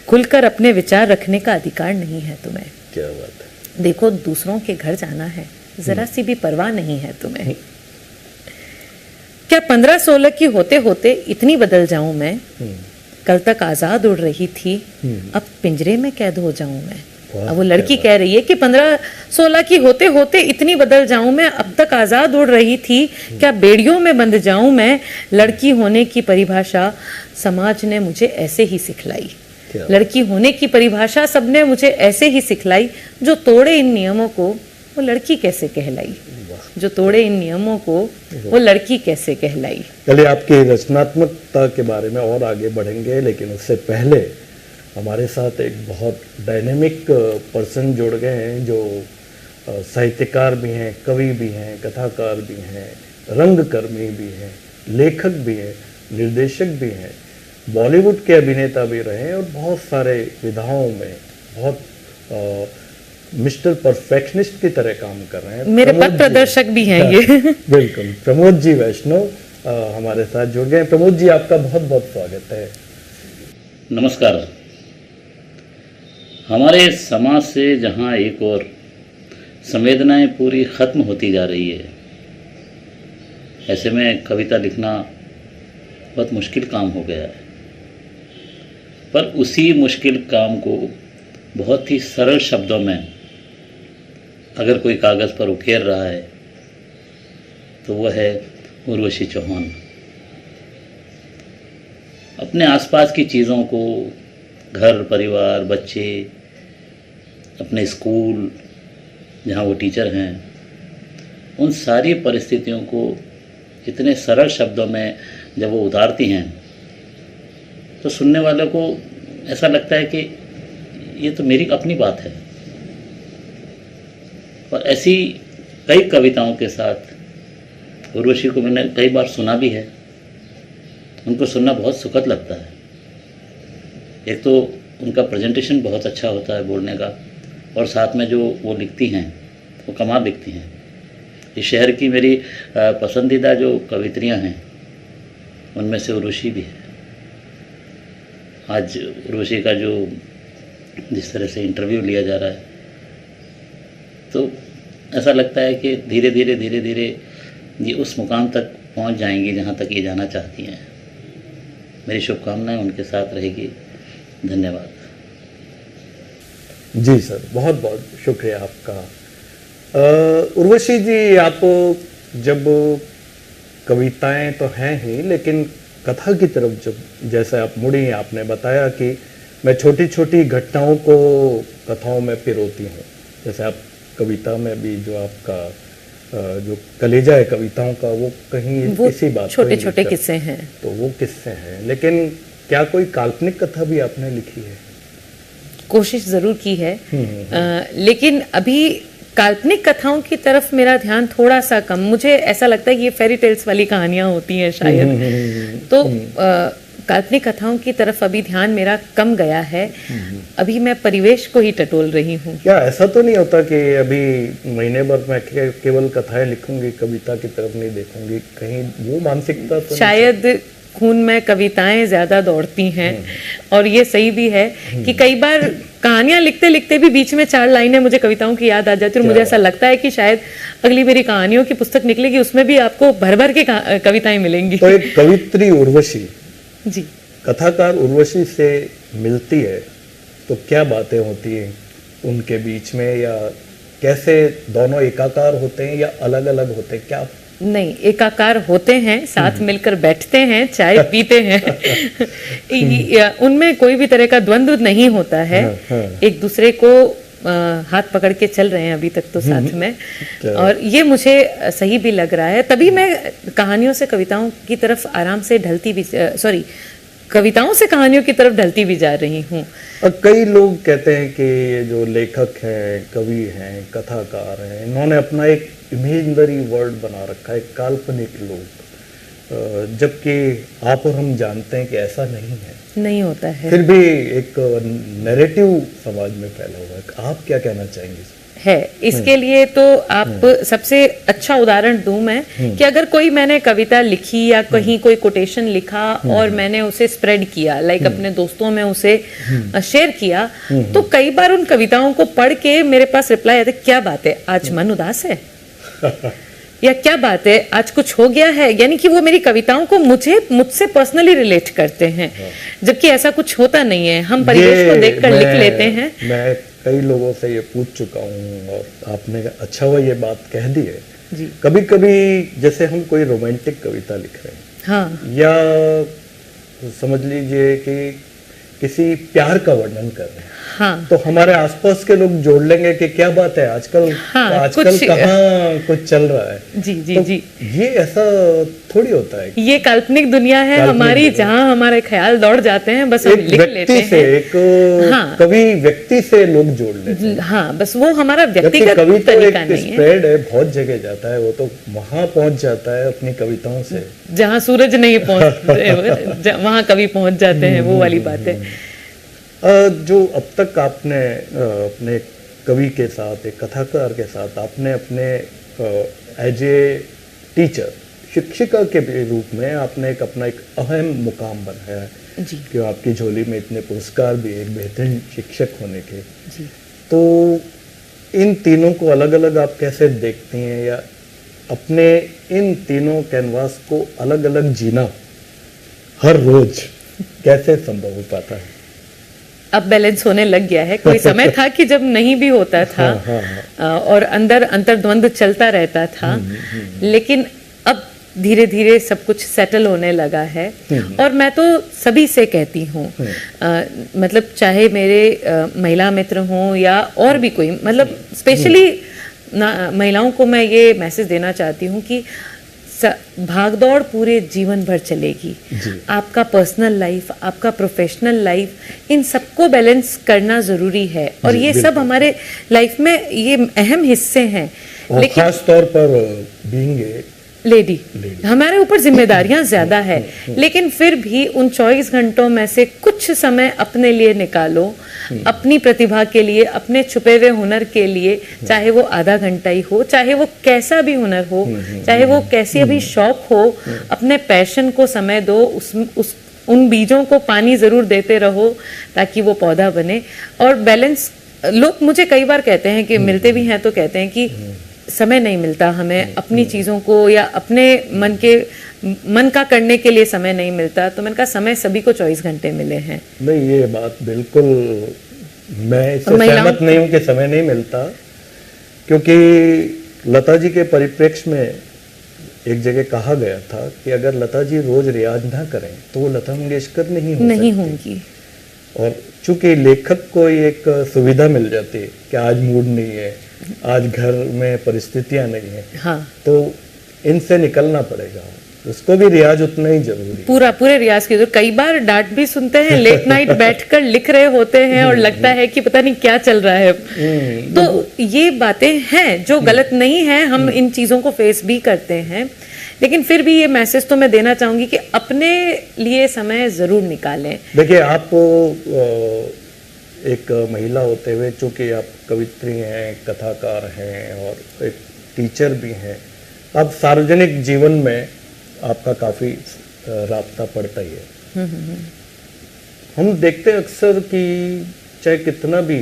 खुलकर अपने विचार रखने का अधिकार नहीं है तुम्हें। क्या बात है। देखो, दूसरों के घर जाना है, जरा सी भी परवाह नहीं है तुम्हें। क्या 15-16 की होते होते इतनी बदल जाऊं मैं, कल तक आजाद उड़ रही थी, अब पिंजरे में कैद हो जाऊं मैं। अब वो लड़की कह रही है कि 15-16 की होते होते इतनी बदल जाऊं मैं, अब तक आजाद उड़ रही थी, क्या बेड़ियों में बंद जाऊं मैं। लड़की होने की परिभाषा समाज ने मुझे ऐसे ही सिखलाई, लड़की होने की परिभाषा सबने मुझे ऐसे ही सिखलाई, जो तोड़े इन नियमों को वो लड़की कैसे कहलाई, जो तोड़े इन नियमों को वो लड़की कैसे कहलाई। चलिए, आपकी रचनात्मकता के बारे में और आगे बढ़ेंगे, लेकिन उससे पहले हमारे साथ एक बहुत डायनेमिक पर्सन जुड़ गए हैं, जो साहित्यकार भी हैं, कवि भी हैं, कथाकार भी हैं, रंगकर्मी भी हैं, लेखक भी हैं, निर्देशक भी हैं, बॉलीवुड के अभिनेता भी रहे हैं, और बहुत सारे विधाओं में बहुत मिस्टर परफेक्शनिस्ट की तरह काम कर रहे हैं। मेरे पथ प्रदर्शक भी हैं ये। बिल्कुल, प्रमोद जी वैष्णव हमारे साथ जुड़ गए। प्रमोद जी, आपका बहुत बहुत स्वागत है। नमस्कार। हमारे समाज से जहाँ एक और संवेदनाएं पूरी ख़त्म होती जा रही है, ऐसे में कविता लिखना बहुत मुश्किल काम हो गया है। पर उसी मुश्किल काम को बहुत ही सरल शब्दों में अगर कोई कागज़ पर उकेर रहा है तो वह है उर्वशी चौहान। अपने आसपास की चीज़ों को, घर परिवार, बच्चे, अपने स्कूल जहाँ वो टीचर हैं, उन सारी परिस्थितियों को इतने सरल शब्दों में जब वो उतारती हैं तो सुनने वालों को ऐसा लगता है कि ये तो मेरी अपनी बात है। और ऐसी कई कविताओं के साथ उर्वशी को मैंने कई बार सुना भी है। उनको सुनना बहुत सुखद लगता है। एक तो उनका प्रेजेंटेशन बहुत अच्छा होता है बोलने का, और साथ में जो वो लिखती हैं वो कमाल लिखती हैं। इस शहर की मेरी पसंदीदा जो कवित्रियाँ हैं उनमें से उर्वशी भी है। आज उर्वशी का जो जिस तरह से इंटरव्यू लिया जा रहा है तो ऐसा लगता है कि धीरे धीरे ये उस मुकाम तक पहुंच जाएंगी जहां तक ये जाना चाहती हैं। मेरी शुभकामनाएं उनके साथ रहेगी। धन्यवाद। जी सर, बहुत बहुत शुक्रिया आपका। उर्वशी जी, आप जब कविताएं तो हैं ही, लेकिन कथा की तरफ जब जैसे आप मुड़ी, आपने बताया कि मैं छोटी छोटी घटनाओं को कथाओं में पिरोती हूँ। जैसे आप कविता में भी जो आपका जो कलेजा है कविताओं का, वो कहीं इसी बात छोटे छोटे किस्से हैं, तो वो किस्से हैं। लेकिन क्या कोई काल्पनिक कथा भी आपने लिखी है? कोशिश जरूर की है, लेकिन अभी काल्पनिक कथाओं की तरफ मेरा ध्यान थोड़ा सा कम। मुझे ऐसा लगता है कि ये फेरी टेल्स वाली कहानियां होती हैं शायद, तो काल्पनिक कथाओं की तरफ अभी ध्यान मेरा कम गया है। अभी मैं परिवेश को ही टटोल रही हूँ। क्या ऐसा तो नहीं होता कि अभी महीने भर मैं केवल कथाएं लिखूंगी, कविता की तरफ नहीं देखूंगी? कहीं वो मानसिकता तो शायद खून में कविताएं ज्यादा दौड़ती हैं, और ये सही भी है कि कई बार कहानियां लिखते लिखते भी बीच में 4 लाइनें मुझे कविताओं की याद आ जाती है, और मुझे ऐसा लगता है कि शायद अगली मेरी कहानियों की पुस्तक निकलेगी, उसमें भी आपको भर भर के कविताएं मिलेंगी। तो एक कवित्री उर्वशी जी कथाकार उर्वशी से मिलती है तो क्या बातें होती हैं उनके बीच में, या कैसे दोनों एकाकार होते हैं या अलग अलग होते हैं? क्या नहीं, एकाकार होते हैं, साथ मिलकर बैठते हैं, चाय पीते हैं। उनमें कोई भी तरह का द्वंद्व नहीं होता है। एक दूसरे को हाथ पकड़ के चल रहे हैं अभी तक तो साथ में, और ये मुझे सही भी लग रहा है। तभी मैं कहानियों से कविताओं की तरफ आराम से ढलती भी, कविताओं से कहानियों की तरफ ढलती भी जा रही हूँ। और कई लोग कहते हैं कि ये जो लेखक हैं, कवि हैं, कथाकार हैं, इन्होंने अपना एक इमेजिनरी वर्ल्ड बना रखा है, काल्पनिक लोग, जबकि आप और हम जानते हैं कि ऐसा नहीं होता है। फिर भी एक नैरेटिव समाज में फैला हुआ है। आप क्या कहना चाहेंगे? है इसके लिए तो आप सबसे अच्छा उदाहरण दूं मैं कि अगर कोई मैंने कविता लिखी या कहीं कोई कोटेशन लिखा और मैंने उसे स्प्रेड किया, लाइक अपने दोस्तों में उसे शेयर किया, तो कई बार उन कविताओं को पढ़ के मेरे पास रिप्लाई आते, क्या बात है आज मन उदास है, या क्या बात है आज कुछ हो गया है। यानी कि वो मेरी कविताओं को मुझसे पर्सनली रिलेट करते हैं, जबकि ऐसा कुछ होता नहीं है। हम परिवेश को देखकर लिख लेते हैं। मैं कई लोगों से ये पूछ चुका हूँ और आपने अच्छा हुआ ये बात कह दी है जी। कभी कभी जैसे हम कोई रोमांटिक कविता लिख रहे हैं, हाँ, या समझ लीजिए कि किसी प्यार का वर्णन कर रहे हैं, हाँ, तो हमारे आसपास के लोग जोड़ लेंगे कि क्या बात है आजकल, हाँ, आजकल कहाँ कुछ चल रहा है। जी जी तो जी, ये ऐसा थोड़ी होता है। ये काल्पनिक दुनिया है हमारी, jहाँ हमारे ख्याल दौड़ जाते हैं, बस हम लिख लेते हैं। एक कवि व्यक्ति से लोग जोड़ लेते हैं। हाँ, बस वो हमारा व्यक्तिगत कवि तो तरीका एक नहीं है। स्प्रेड है, बहुत जगह जाता है, वो तो वहां पहुंच जाता है अपनी कविताओं से, जहाँ सूरज नहीं पहुंचते वहां कवि पहुंच जाते हैं, वो वाली बात है। जो अब तक आपने अपने कवि के साथ, एक कथाकार के साथ आपने अपने एज ए टीचर, शिक्षिका के रूप में आपने अपना एक अहम मुकाम बनाया है जी। कि आपकी झोली में इतने पुरस्कार भी, एक बेहतरीन शिक्षक होने के जी। तो इन तीनों को अलग अलग आप कैसे देखती हैं, या अपने इन तीनों कैनवास को अलग अलग जीना हर रोज कैसे संभव हो पाता है? अब बैलेंस होने लग गया है। कोई समय था कि जब नहीं भी होता था, और अंदर अंतर्द्वंद चलता रहता था, लेकिन अब धीरे धीरे सब कुछ सेटल होने लगा है। और मैं तो सभी से कहती हूँ, मतलब चाहे मेरे महिला मित्र हों या और भी कोई, मतलब स्पेशली महिलाओं को मैं ये मैसेज देना चाहती हूँ कि भागदौड़ पूरे जीवन भर चलेगी। आपका पर्सनल लाइफ, आपका प्रोफेशनल लाइफ, इन सबको बैलेंस करना जरूरी है, और ये सब हमारे लाइफ में ये अहम हिस्से हैं। लेकिन खास तौर पर बीइंग ए लेडी हमारे ऊपर जिम्मेदारियां ज्यादा है, लेकिन फिर भी उन 24 घंटों में से कुछ समय अपने लिए निकालो, अपनी प्रतिभा के लिए, अपने छुपे हुए हुनर के लिए, चाहे वो आधा घंटा ही हो, चाहे वो कैसा भी हुनर हो, चाहे वो कैसी भी शौक हो, अपने पैशन को समय दो, उन बीजों को पानी जरूर देते रहो ताकि वो पौधा बने। और बैलेंस, लोग मुझे कई बार कहते हैं कि मिलते भी हैं तो कहते हैं कि समय नहीं मिलता हमें अपनी चीज़ों को या अपने मन का करने के लिए समय नहीं मिलता। तो मैंने कहा समय सभी को 24 घंटे मिले हैं। नहीं, ये बात बिल्कुल मैं इससे सहमत नहीं हूँ कि समय नहीं मिलता, क्योंकि लता जी के परिप्रेक्ष्य में एक जगह कहा गया था कि अगर लता जी रोज रियाज ना करें तो वो लता मंगेशकर नहीं होंगी। और चूंकि लेखक को एक सुविधा मिल जाती है कि आज मूड नहीं है, आज घर में परिस्थितियां नहीं है, हाँ, तो इनसे निकलना पड़ेगा। उसको भी रियाज उतना ही जरूरी, पूरे रियाज की। तो कई बार डांट भी सुनते हैं, लेट नाइट बैठकर लिख रहे होते हैं और लगता है कि पता नहीं क्या चल रहा है। तो ये बातें हैं जो गलत नहीं है, हम इन चीजों को फेस भी करते हैं, लेकिन फिर भी ये मैसेज तो मैं देना चाहूंगी कि अपने लिए समय जरूर निकालें। देखिए, आप एक महिला होते हुए, चूंकि आप कवित्री हैं, कथाकार हैं और एक टीचर भी हैं, आप सार्वजनिक जीवन में आपका काफी रास्ता पड़ता ही है। हम देखते हैं अक्सर कि चाहे कितना भी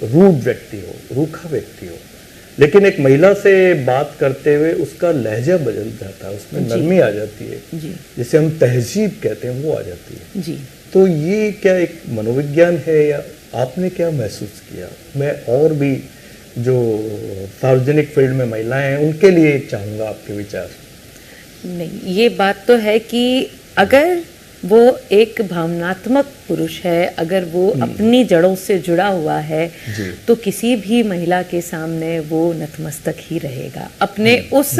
रूड व्यक्ति हो, रूखा व्यक्ति हो, लेकिन एक महिला से बात करते हुए उसका लहजा बदल जाता है, उसमें नरमी आ जाती है, जिसे हम तहजीब कहते हैं, वो आ जाती है जी। तो ये क्या एक मनोविज्ञान है या आपने क्या महसूस किया? मैं और भी जो सार्वजनिक फील्ड में महिलाएं हैं उनके लिए चाहूँगा आपके विचार। नहीं, ये बात तो है कि अगर वो एक भावनात्मक पुरुष है, अगर वो अपनी जड़ों से जुड़ा हुआ है, तो किसी भी महिला के सामने वो नतमस्तक ही रहेगा। अपने उस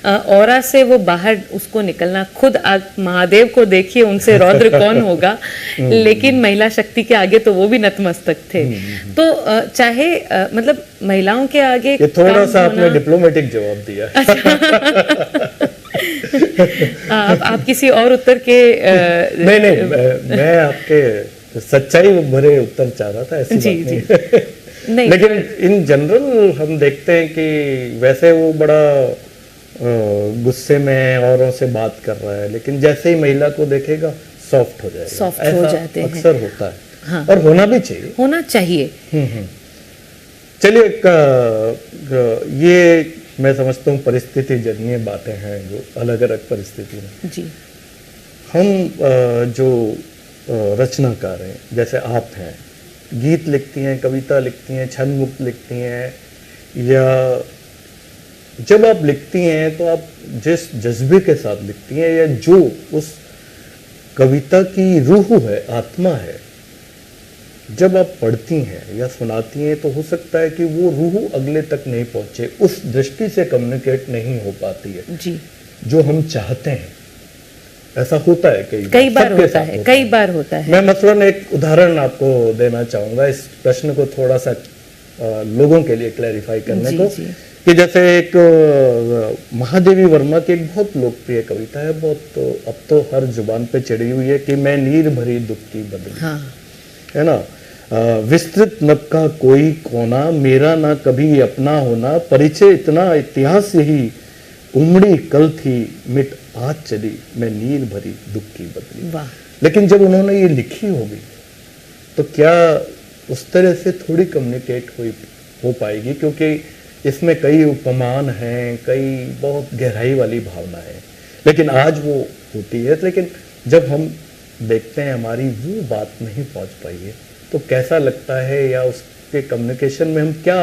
ऑरा से वो बाहर उसको निकलना, खुद महादेव को देखिए, उनसे रौद्र कौन होगा, लेकिन महिला शक्ति के आगे तो वो भी नतमस्तक थे। तो चाहे मतलब महिलाओं के आगे ये थोड़ा सा आपने डिप्लोमेटिक जवाब दिया। आप किसी और उत्तर के नहीं, मैं आपके सच्चाई भरे उत्तर चाह रहा था, ऐसी बात नहीं। नहीं। लेकिन इन जनरल हम देखते हैं कि वैसे वो बड़ा गुस्से में औरों से बात कर रहा है, लेकिन जैसे ही महिला को देखेगा सॉफ्ट हो जाएगा, सॉफ्ट हो जाते हैं, अक्सर होता है। हाँ। और होना भी चाहिए, होना चाहिए। चलिए, ये मैं समझता हूँ परिस्थिति जन्य बातें हैं, जो अलग अलग परिस्थिति में जी। हम जो रचनाकार हैं, जैसे आप हैं, गीत लिखती हैं, कविता लिखती हैं, छंद मुक्त लिखती हैं, या जब आप लिखती हैं तो आप जिस जज्बे के साथ लिखती हैं, या जो उस कविता की रूह है, आत्मा है, जब आप पढ़ती हैं या सुनाती हैं, तो हो सकता है कि वो रूह अगले तक नहीं पहुंचे, उस दृष्टि से कम्युनिकेट नहीं हो पाती है जी, जो हम चाहते हैं। ऐसा होता है कई बार होता है, कई बार होता है। मैं मसलन एक उदाहरण आपको देना चाहूंगा इस प्रश्न को थोड़ा सा लोगों के लिए क्लैरिफाई करने को, कि जैसे एक महादेवी वर्मा की एक बहुत लोकप्रिय कविता है, बहुत अब तो हर जुबान पे चढ़ी हुई है, कि मैं नीर भरी दुख की बदली, हाँ। है ना, विस्तृत नभ का कोई कोना, मेरा ना कभी अपना होना, परिचय इतना इतिहास यही, उमड़ी कल थी मिट आज चली, मैं नीर भरी दुख की बदली। वाह। लेकिन जब उन्होंने ये लिखी होगी तो क्या उस तरह से थोड़ी कम्युनिकेट हो पाएगी, क्योंकि इसमें कई उपमान हैं, कई बहुत गहराई वाली भावना है, लेकिन आज वो होती है। लेकिन जब हम देखते हैं हमारी वो बात नहीं पहुंच पाई है, तो कैसा लगता है, या उसके कम्युनिकेशन में हम क्या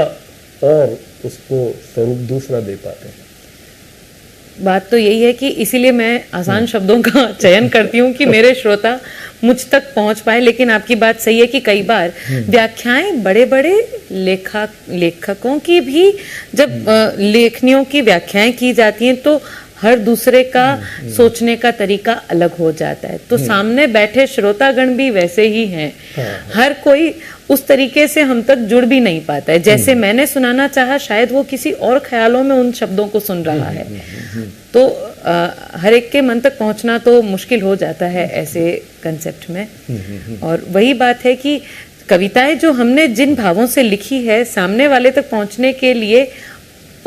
और उसको स्वरूप दूसरा दे पाते हैं? बात तो यही है कि इसीलिए मैं आसान शब्दों का चयन करती हूँ कि मेरे श्रोता मुझ तक पहुंच पाए। लेकिन आपकी बात सही है कि कई बार व्याख्याएं बड़े बड़े लेखकों की भी जब लेखनियों की व्याख्याएं की जाती हैं तो हर दूसरे का सोचने का तरीका अलग हो जाता है। तो सामने बैठे श्रोतागण भी वैसे ही हैं। हर कोई उस तरीके से हम तक जुड़ भी नहीं पाता है। जैसे मैंने सुनाना चाहा, शायद वो किसी और ख्यालों में उन शब्दों को सुन रहा है। तो हर एक के मन तक पहुंचना तो मुश्किल हो जाता है ऐसे कंसेप्ट में। और वही बात है कि कविताएं जो हमने जिन भावों से लिखी है, सामने वाले तक पहुंचने के लिए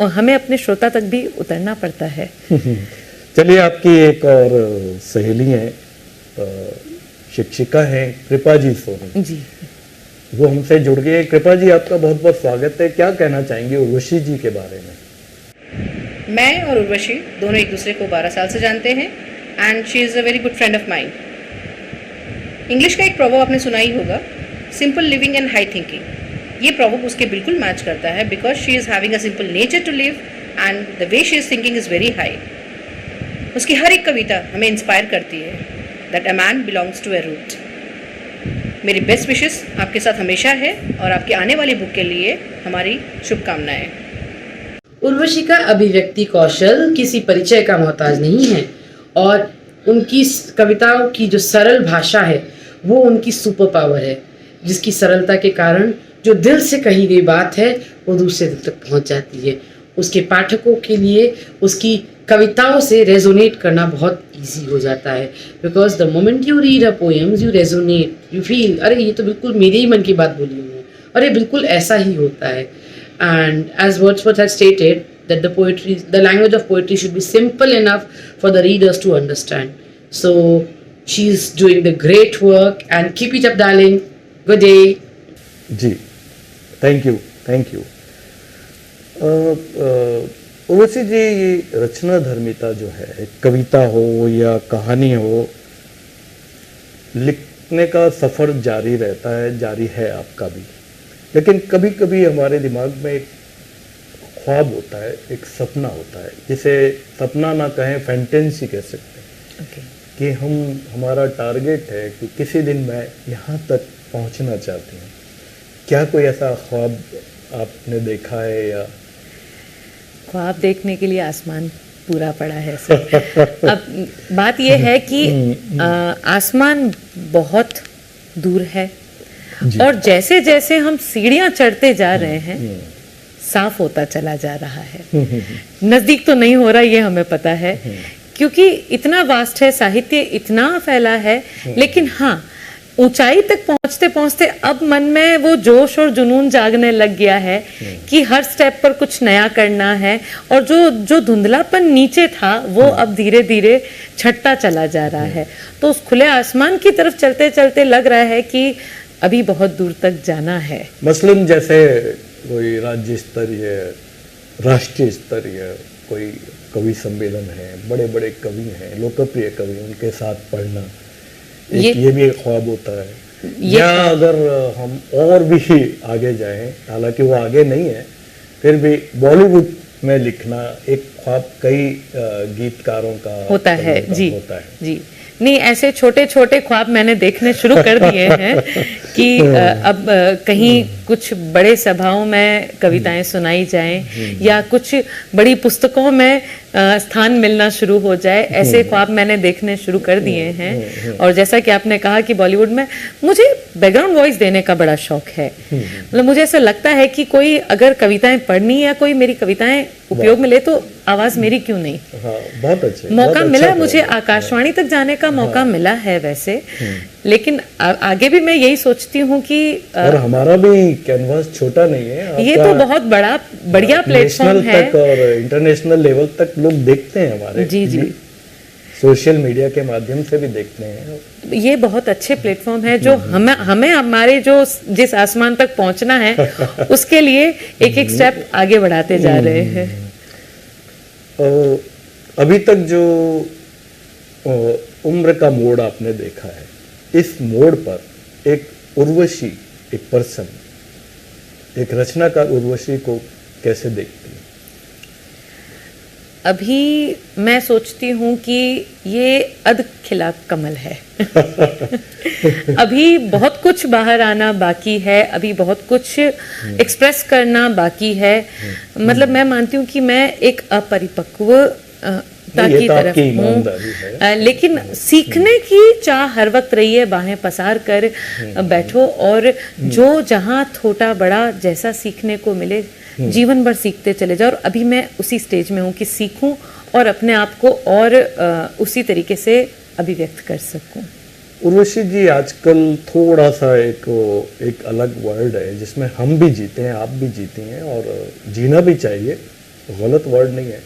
और हमें अपने श्रोता तक भी उतरना पड़ता है। चलिए, आपकी एक और सहेली है, शिक्षिका है कृपा जी सोनी जी, वो हमसे जुड़ गए। कृपा जी, आपका बहुत बहुत स्वागत है। क्या कहना चाहेंगे उर्वशी जी के बारे में? मैं और उर्वशी दोनों एक दूसरे को 12 साल से जानते हैं and she is a very good friend of mine. English का एक प्रॉवर्ब आपने सुना ही होगा, simple living and high thinking. ये प्रॉवर्ब उसके बिल्कुल मैच करता है because she is having a simple nature to live and the way she is thinking is very high. उसकी हर एक कविता हमें इंस्पायर करती है that a man belongs to a root. मेरी बेस्ट विशेस आपके साथ हमेशा है और आपकी आने वाली बुक के लिए हमारी शुभकामनाएं। उर्वशी का अभिव्यक्ति कौशल किसी परिचय का मोहताज नहीं है और उनकी कविताओं की जो सरल भाषा है वो उनकी सुपर पावर है, जिसकी सरलता के कारण जो दिल से कही गई बात है वो दूसरे दिल तक पहुंच जाती है। उसके पाठकों के लिए उसकी कविताओं से रेजोनेट करना बहुत इजी हो जाता है because the moment you read a poems you resonate, you feel अरे ये तो बिल्कुल मेरे ही मन की बात बोली हुई है और ये बिल्कुल ऐसा ही होता है। And as Wordsworth has stated that the language of poetry should be simple enough for the readers to understand. So she's doing the great work and keep it up, darling. Good day. जी, thank you. Urvashi ji, ये रचना धर्मिता जो है, कविता हो या कहानी हो, लिखने का सफर जारी रहता है, जारी है आपका भी। लेकिन कभी कभी हमारे दिमाग में एक ख्वाब होता है, एक सपना होता है, जिसे सपना ना कहें फैंटेसी कह सकते हैं। कि हमारा टारगेट है कि किसी दिन मैं यहाँ तक पहुँचना चाहती हूँ। क्या कोई ऐसा ख्वाब आपने देखा है? या ख्वाब देखने के लिए आसमान पूरा पड़ा है सर। अब बात यह है कि आसमान बहुत दूर है और जैसे जैसे हम सीढ़ियां चढ़ते जा रहे हैं साफ होता चला जा रहा है। नजदीक तो नहीं हो रहा, ये हमें पता है क्योंकि इतना वास्ट है, साहित्य इतना फैला है। लेकिन हाँ, ऊंचाई तक पहुंचते पहुंचते अब मन में वो जोश और जुनून जागने लग गया है कि हर स्टेप पर कुछ नया करना है और जो धुंधलापन नीचे था वो अब धीरे धीरे छटता चला जा रहा है। तो उस खुले आसमान की तरफ चलते चलते लग रहा है कि अभी बहुत दूर तक जाना है। मसलन जैसे कोई राज्य स्तरीय, राष्ट्रीय स्तरीय कोई कवि सम्मेलन है, बड़े बड़े कवि हैं, लोकप्रिय कवि, उनके साथ पढ़ना, ये भी एक ख्वाब होता है। या अगर हम और भी आगे जाएं, हालांकि वो आगे नहीं है, फिर भी बॉलीवुड में लिखना एक ख्वाब कई गीतकारों का होता है। जी होता है। जी, नहीं, ऐसे छोटे छोटे ख्वाब मैंने देखने शुरू कर दिए हैं कि अब कहीं कुछ बड़े सभाओं में कविताएं सुनाई जाएं या कुछ बड़ी पुस्तकों में स्थान मिलना शुरू हो जाए, ऐसे ख्वाब मैंने देखने शुरू कर दिए हैं। और जैसा कि आपने कहा कि बॉलीवुड में मुझे बैकग्राउंड वॉइस देने का बड़ा शौक है। मतलब मुझे ऐसा लगता है कि कोई अगर कविताएं पढ़नी या कोई मेरी कविताएं उपयोग में ले तो आवाज मेरी क्यों नहीं। हाँ, बहुत अच्छे, मौका बहुत मिला अच्छा मुझे, आकाशवाणी तक जाने का मौका मिला है वैसे, लेकिन आगे भी मैं यही सोचती हूँ कि और हमारा भी कैनवास छोटा नहीं है, ये तो बहुत बढ़िया प्लेटफॉर्म है तक और इंटरनेशनल लेवल तक लोग देखते हैं हमारे। जी जी, सोशल मीडिया के माध्यम से भी देखते हैं। ये बहुत अच्छे प्लेटफॉर्म है जो हमें हमारे जो जिस आसमान तक पहुंचना है उसके लिए एक एक स्टेप आगे बढ़ाते जा रहे हैं। अभी तक जो उम्र का मोड़ आपने देखा है, इस मोड़ पर एक उर्वशी, एक पर्सन, एक रचनाकार उर्वशी को कैसे देखती हैं? अभी मैं सोचती हूँ कि ये अध खिला कमल है। अभी बहुत कुछ बाहर आना बाकी है, अभी बहुत कुछ एक्सप्रेस करना बाकी है। मतलब मैं मानती हूँ कि मैं एक अपरिपक्व की तरफ हूँ, लेकिन सीखने की चाह हर वक्त रही है। बाहें पसार कर बैठो और जो जहाँ छोटा बड़ा जैसा सीखने को मिले जीवन भर सीखते चले जाओ। और अभी मैं उसी स्टेज में हूँ कि सीखूं और अपने आप को और उसी तरीके से अभिव्यक्त कर सकूं। उर्वशी जी, आजकल थोड़ा सा एक अलग वर्ल्ड है जिसमें हम भी जीते हैं, आप भी जीती हैं और जीना भी चाहिए, गलत वर्ड नहीं है।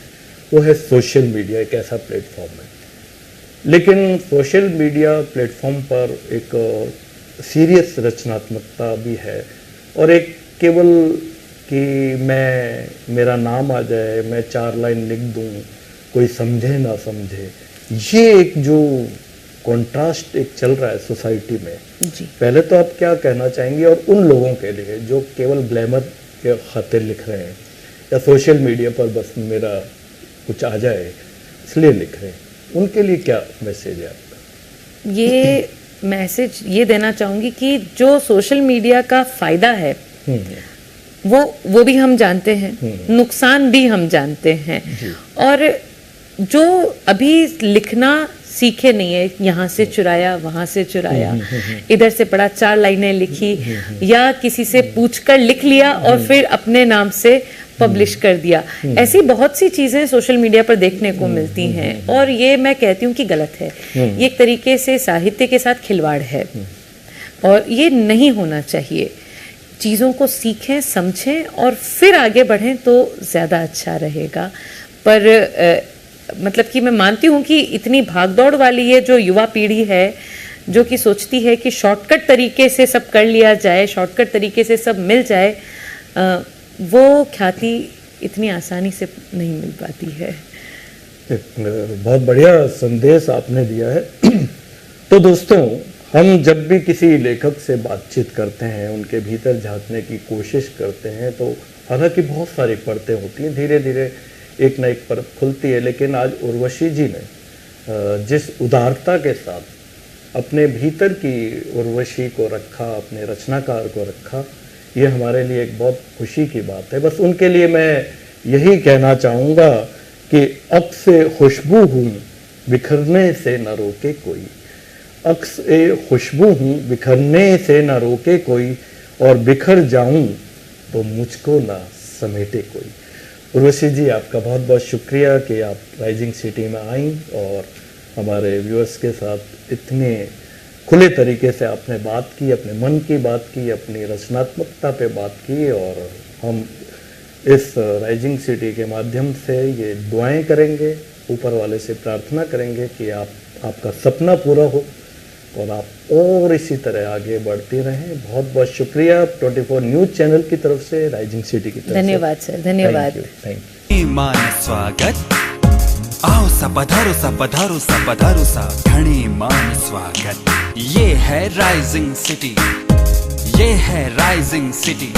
वो है सोशल मीडिया, एक ऐसा प्लेटफॉर्म है। लेकिन सोशल मीडिया प्लेटफॉर्म पर एक सीरियस रचनात्मकता भी है और एक केवल कि मेरा नाम आ जाए, मैं 4 लाइन लिख दूं, कोई समझे ना समझे, ये एक जो कॉन्ट्रास्ट एक चल रहा है सोसाइटी में जी। पहले तो आप क्या कहना चाहेंगे और उन लोगों के लिए जो केवल ग्लैमर के खातिर लिख रहे हैं या सोशल मीडिया पर बस मेरा कुछ आ जाए इसलिए लिख रहे हैं, उनके लिए क्या मैसेज है आपका? ये मैसेज ये देना चाहूँगी कि जो सोशल मीडिया का फ़ायदा है वो भी हम जानते हैं, नुकसान भी हम जानते हैं। और जो अभी लिखना सीखे नहीं है, यहाँ से चुराया वहाँ से चुराया, इधर से पढ़ा 4 लाइनें लिखी या किसी से पूछकर लिख लिया और फिर अपने नाम से पब्लिश कर दिया, ऐसी बहुत सी चीजें सोशल मीडिया पर देखने को मिलती हैं और ये मैं कहती हूँ कि गलत है। ये एक तरीके से साहित्य के साथ खिलवाड़ है और ये नहीं होना चाहिए। चीज़ों को सीखें, समझें और फिर आगे बढ़ें तो ज़्यादा अच्छा रहेगा। पर मतलब कि मैं मानती हूँ कि इतनी भागदौड़ वाली ये जो युवा पीढ़ी है जो कि सोचती है कि शॉर्टकट तरीके से सब कर लिया जाए, शॉर्टकट तरीके से सब मिल जाए, वो ख्याति इतनी आसानी से नहीं मिल पाती है। बहुत बढ़िया संदेश आपने दिया है। तो दोस्तों, हम जब भी किसी लेखक से बातचीत करते हैं, उनके भीतर झांकने की कोशिश करते हैं, तो हालांकि बहुत सारी परतें होती हैं, धीरे धीरे एक न एक परत खुलती है। लेकिन आज उर्वशी जी ने जिस उदारता के साथ अपने भीतर की उर्वशी को रखा, अपने रचनाकार को रखा, ये हमारे लिए एक बहुत खुशी की बात है। बस उनके लिए मैं यही कहना चाहूँगा कि अक्स से खुशबू हूँ, बिखरने से न रोके कोई। अक्स से खुशबू हूँ, बिखरने से न रोके कोई, और बिखर जाऊँ तो मुझको ना समेटे कोई। उर्वशी जी, आपका बहुत बहुत शुक्रिया कि आप राइजिंग सिटी में आई और हमारे व्यूअर्स के साथ इतने खुले तरीके से आपने बात की, अपने मन की बात की, अपनी रचनात्मकता पे बात की। और हम इस राइजिंग सिटी के माध्यम से ये दुआएं करेंगे, ऊपर वाले से प्रार्थना करेंगे कि आपका सपना पूरा हो और आप और इसी तरह आगे बढ़ते रहें। बहुत बहुत शुक्रिया 24 न्यूज़ चैनल की तरफ से, राइजिंग सिटी की तरफ से। धन्यवाद सर, धन्यवाद। Thank you. मान स्वागत, आओ सा पधारो सा पधारो सा पधारो सा, घणे मान स्वागत। ये है राइजिंग सिटी, ये है राइजिंग सिटी।